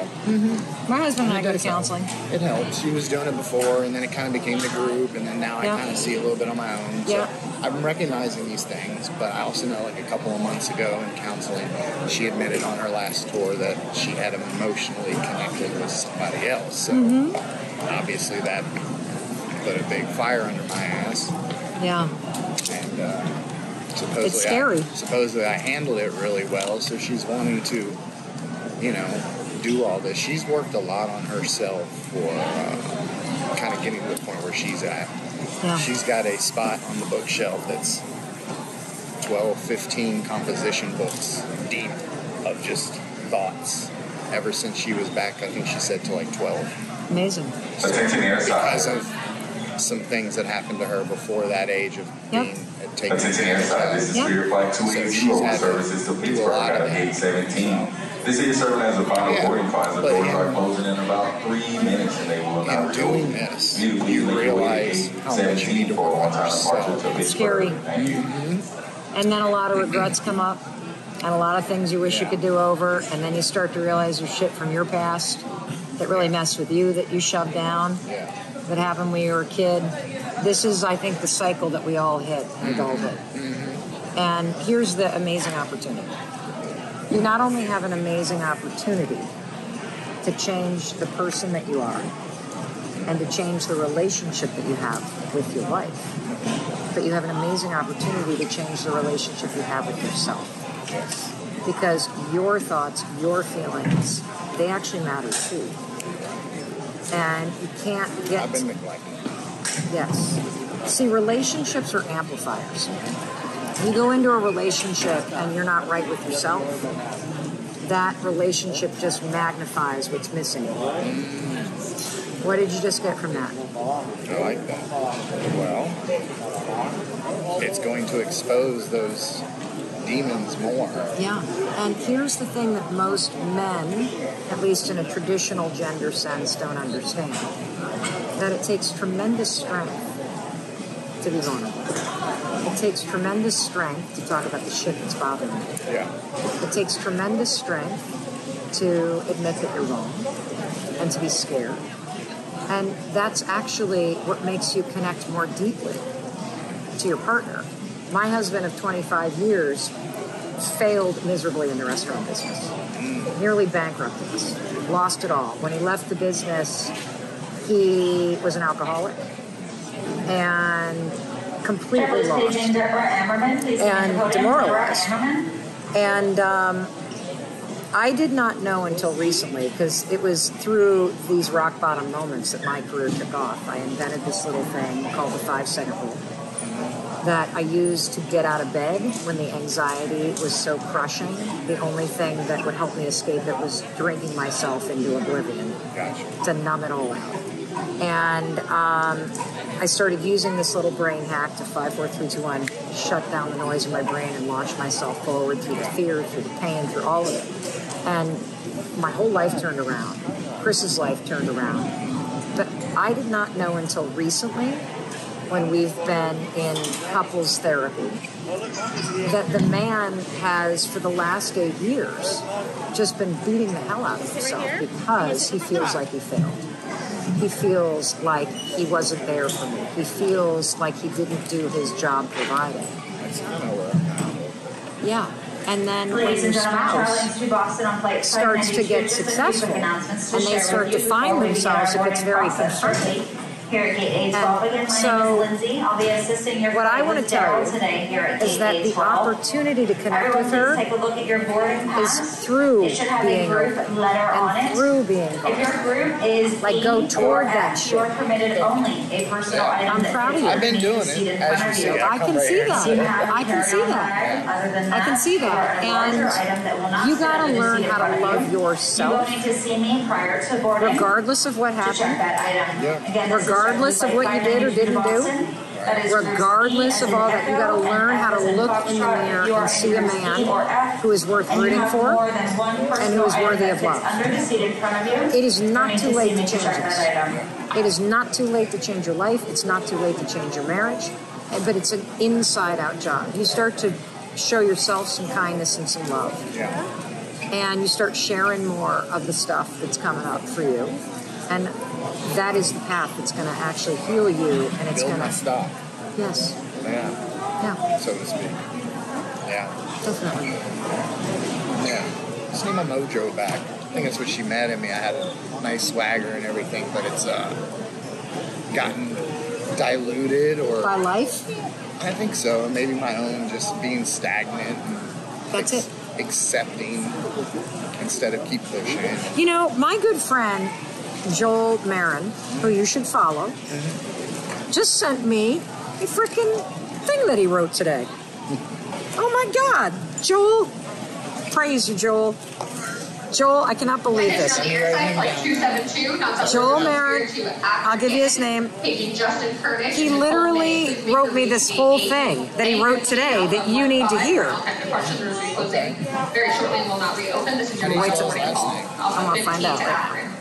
My husband and I go to counseling. It helps. She was doing it before, and then it kind of became the group, and then now I kind of see it a little bit on my own. So I'm recognizing these things, but I also know like a couple of months ago in counseling, she admitted on her last tour that she had emotionally connected with somebody else. So obviously that put a big fire under my ass. Yeah. And supposedly, It's scary. Supposedly I handled it really well, so she's wanting to, you know, do all this. She's worked a lot on herself for kind of getting to the point where she's at. Yeah. She's got a spot on the bookshelf that's 12, 15 composition books deep of just thoughts ever since she was back, I think she said, to like 12. Amazing. So, because of some things that happened to her before that age of being taken advantage of. This is Spirit Flight 280 services to Pittsburgh at gate 17. This is serving as a final boarding flight. The doors are closing in about 3 minutes, and they will not doing this, you realize how much you need to work on yourself. It's scary. And then a lot of regrets come up, and a lot of things you wish you could do over, and then you start to realize there's shit from your past that really messed with you, that you shoved down, that happened when you were a kid. This is, I think, the cycle that we all hit in adulthood. And here's the amazing opportunity. You not only have an amazing opportunity to change the person that you are and to change the relationship that you have with your life, but you have an amazing opportunity to change the relationship you have with yourself. Because your thoughts, your feelings, they actually matter too. And you can't get... I've been neglected. Yes. See, relationships are amplifiers. You go into a relationship and you're not right with yourself, that relationship just magnifies what's missing. What did you just get from that? I like that. Well, it's going to expose those demons more. Yeah, and here's the thing that most men, at least in a traditional gender sense, don't understand. That it takes tremendous strength to be vulnerable. It takes tremendous strength to talk about the shit that's bothering you. Yeah. It takes tremendous strength to admit that you're wrong and to be scared. And that's actually what makes you connect more deeply to your partner. My husband of 25 years failed miserably in the restaurant business. Nearly bankrupted us. Lost it all. When he left the business, he was an alcoholic and completely lost and demoralized. And I did not know until recently, because it was through these rock bottom moments that my career took off. I invented this little thing called the 5-second rule that I used to get out of bed when the anxiety was so crushing. The only thing that would help me escape it was drinking myself into oblivion to numb it all out. And I started using this little brain hack to 5, 4, 3, 2, 1, shut down the noise in my brain and launch myself forward through the fear, through the pain, through all of it. And my whole life turned around. Chris's life turned around. But I did not know until recently, when we've been in couples therapy, that the man has, for the last 8 years, just been beating the hell out of himself because he feels like he failed. He feels like he wasn't there for me. He feels like he didn't do his job providing. That's kind of where I'm at. Yeah. And then when your spouse starts to get successful and they start to find themselves, it gets very confronting. And so, what I want to tell you is that the opportunity to connect with her is through being open and through being vulnerable. Like, go toward that shit. I'm proud of you. I've been doing it, as you see. I can see that. I can see that. I can see that. And you got to learn how to love yourself, regardless of what happened. Regardless of what you did or didn't do, regardless of all that, you got to learn how to look in the mirror and see a man who is worth rooting for and who is worthy of love. It is not too late to change this. It is not too late to change your life. It's not too late to change your marriage, but it's an inside-out job. You start to show yourself some kindness and some love, and you start sharing more of the stuff that's coming up for you, and that is the path that's going to actually heal you, and it's going to stop. Yes. Yeah. So to speak. Yeah. Definitely. Yeah. Just need my mojo back. I think that's what she mad at me. I had a nice swagger and everything, but it's gotten diluted or by life. I think so. Maybe my own just being stagnant. And That's it. Accepting instead of keep pushing. You know, my good friend Joel Marin, who you should follow, just sent me a freaking thing that he wrote today. Oh my God, Joel! Praise you, Joel. Joel, I cannot believe this. Joel Marin, I'll give you his name. He literally wrote me this whole thing that he wrote today that you need to hear. Very shortly will not reopen. This is your Wait till I'm going to find out. Marion.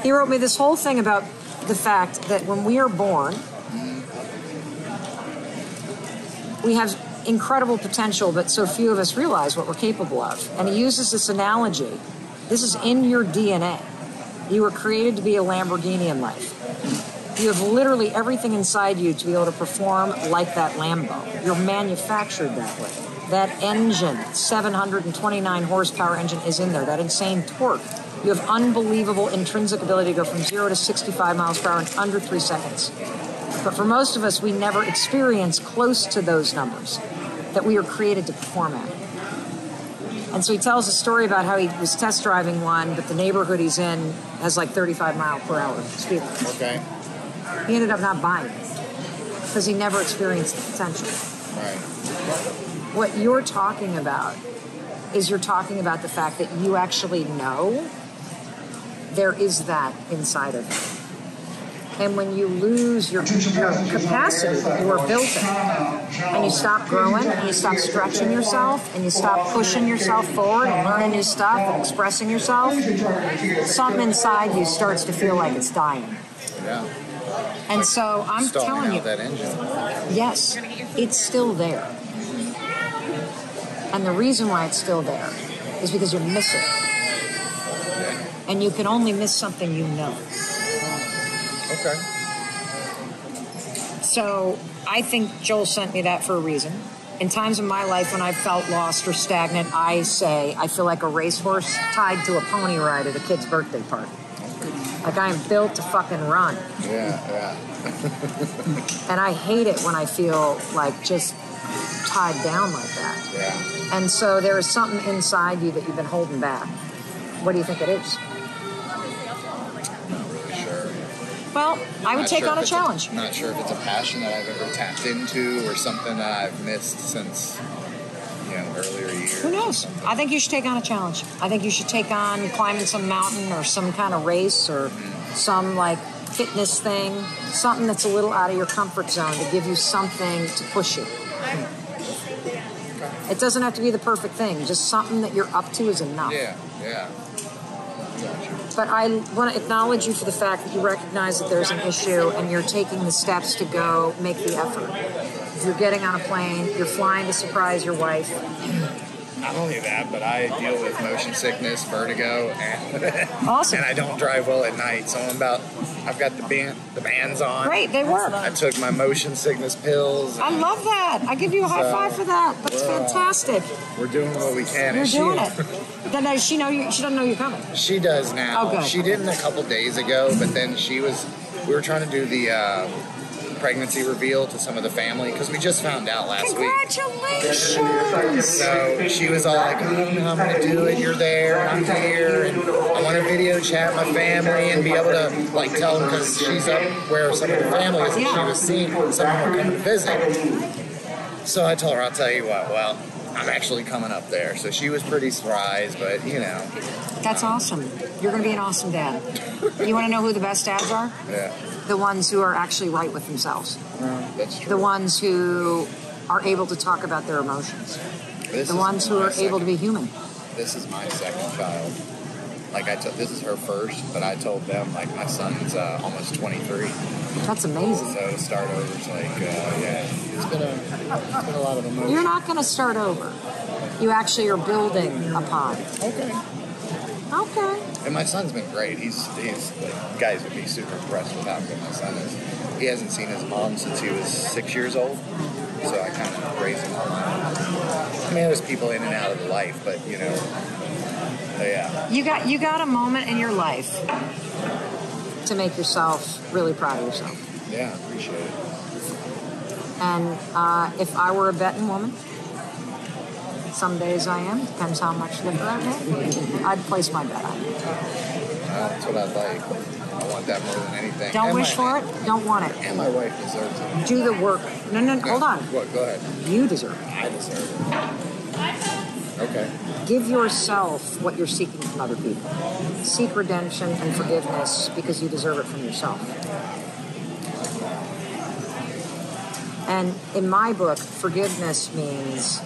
He wrote me this whole thing about the fact that when we are born, we have incredible potential, but so few of us realize what we're capable of. And he uses this analogy. This is in your DNA. You were created to be a Lamborghini in life. You have literally everything inside you to be able to perform like that Lambo. You're manufactured that way. That engine, 729 horsepower engine, is in there. That insane torque. You have unbelievable intrinsic ability to go from 0 to 65 miles per hour in under 3 seconds. But for most of us, we never experience close to those numbers that we are created to perform at. And so he tells a story about how he was test driving one, but the neighborhood he's in has like 35 mile per hour speed limit. Okay. He ended up not buying it because he never experienced the potential. Right. What you're talking about is you're talking about the fact that you actually know there is that inside of you. And when you lose your capacity that you were built in, and you stop growing, and you stop stretching yourself, and you stop pushing yourself forward and learning new stuff and expressing yourself, something inside you starts to feel like it's dying. Yeah. And so I'm telling you, that engine. yes, it's still there. And the reason why it's still there is because you miss it. And you can only miss something you know. Okay. So I think Joel sent me that for a reason. In times of my life when I've felt lost or stagnant, I say I feel like a racehorse tied to a pony ride at a kid's birthday party. Like I am built to fucking run. Yeah. And I hate it when I feel like just tied down like that. Yeah. And so there is something inside you that you've been holding back. What do you think it is? Well, I would take on a challenge. I'm not sure if it's a passion that I've ever tapped into or something that I've missed since, earlier years. Who knows? I think you should take on a challenge. I think you should take on climbing some mountain or some kind of race or some fitness thing, something that's a little out of your comfort zone to give you something to push you. It doesn't have to be the perfect thing. Just something that you're up to is enough. Yeah. But I want to acknowledge you for the fact that you recognize that there's an issue and you're taking the steps to go make the effort. You're getting on a plane, you're flying to surprise your wife. Not only that, but I deal with motion sickness, vertigo, and awesome. And I don't drive well at night, so I've got the bands on. Great, they work. I took my motion sickness pills. I love that. I give you a high five for that. That's fantastic. We're doing what we can. You're doing it. Then does she know you? She doesn't know you're coming. She does now. Oh, good. She didn't a couple days ago, but then we were trying to do the pregnancy reveal to some of the family because we just found out last week. Congratulations! So she was all like, I'm going to do it. You're there. I'm here. And I want to video chat my family and be able to tell them because she's up where some of the family is and she was seeing someone were coming to visit. So I told her, I'll tell you what, well, I'm actually coming up there. So she was pretty surprised, but That's awesome. You're going to be an awesome dad. You want to know who the best dads are? Yeah. The ones who are actually right with themselves. That's true. The ones who are able to talk about their emotions. The ones who are able to be human. This is my second child. This is her first, but I told them, my son's almost 23. That's amazing. So to start over is it's been a lot of emotion. You're not going to start over. You actually are building upon. Okay. And my son's been great. He's guys would be super impressed with how good my son is. He hasn't seen his mom since he was 6 years old, so I kind of raised him on my own. There's people in and out of the life, but yeah. You got a moment in your life to make yourself really proud of yourself. Yeah, appreciate it. And if I were a betting woman, some days I am, depends how much liquor I make, I'd place my bet on you. That's what I'd like. I want that more than anything. Don't wish for it, don't want it. And my wife deserves it. Do the work. No, hold on. What? Go ahead. You deserve it. I deserve it. Okay. Give yourself what you're seeking from other people. Seek redemption and forgiveness because you deserve it from yourself. And in my book, forgiveness means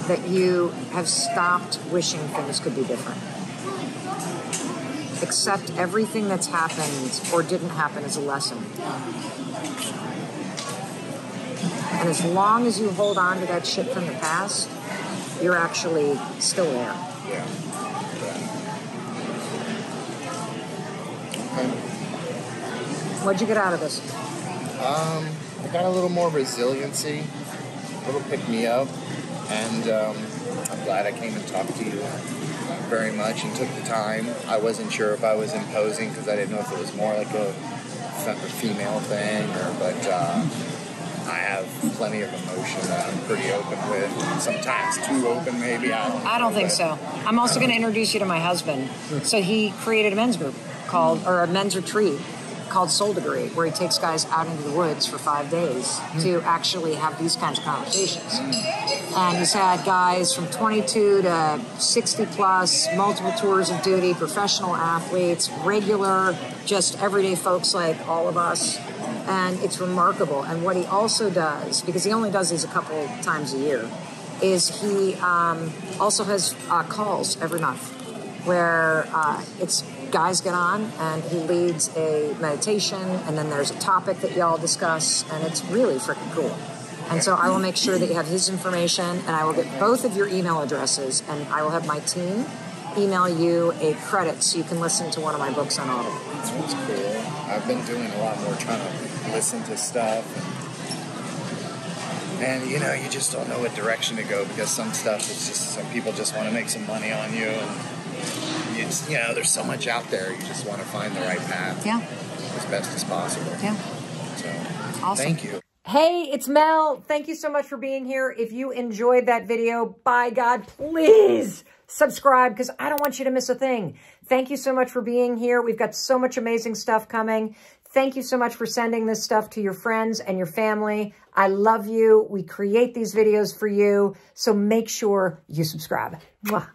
that you have stopped wishing things could be different. Accept everything that's happened or didn't happen as a lesson. And as long as you hold on to that shit from the past, you're actually still there. Yeah. Okay. What'd you get out of this? I got a little more resiliency, a little pick-me-up, and I'm glad I came and talked to you very much and took the time. I wasn't sure if I was imposing because I didn't know if it was more like a female thing, but I have plenty of emotion that I'm pretty open with. Sometimes too open, maybe. I don't think so. I'm also going to introduce you to my husband. So he created a men's group a men's retreat called Soul Degree, where he takes guys out into the woods for 5 days to actually have these kinds of conversations. And he's had guys from 22 to 60 plus, multiple tours of duty, professional athletes, regular, just everyday folks like all of us. And it's remarkable. And what he also does, because he only does these a couple times a year, is he also has calls every month where it's guys get on and he leads a meditation and then there's a topic that y'all discuss and it's really freaking cool. And so I will make sure that you have his information and I will get both of your email addresses and I will have my team email you a credit so you can listen to one of my books on Audible. That's what's cool. I've been doing a lot more trying to listen to stuff and you know, you just don't know what direction to go because some stuff is just, some people just want to make some money on you and you know, there's so much out there. You just want to find the right path. Yeah. As best as possible. Yeah. So, awesome. Thank you. Hey, it's Mel. Thank you so much for being here. If you enjoyed that video, by God, please subscribe because I don't want you to miss a thing. Thank you so much for being here. We've got so much amazing stuff coming. Thank you so much for sending this stuff to your friends and your family. I love you. We create these videos for you. So make sure you subscribe. Mwah.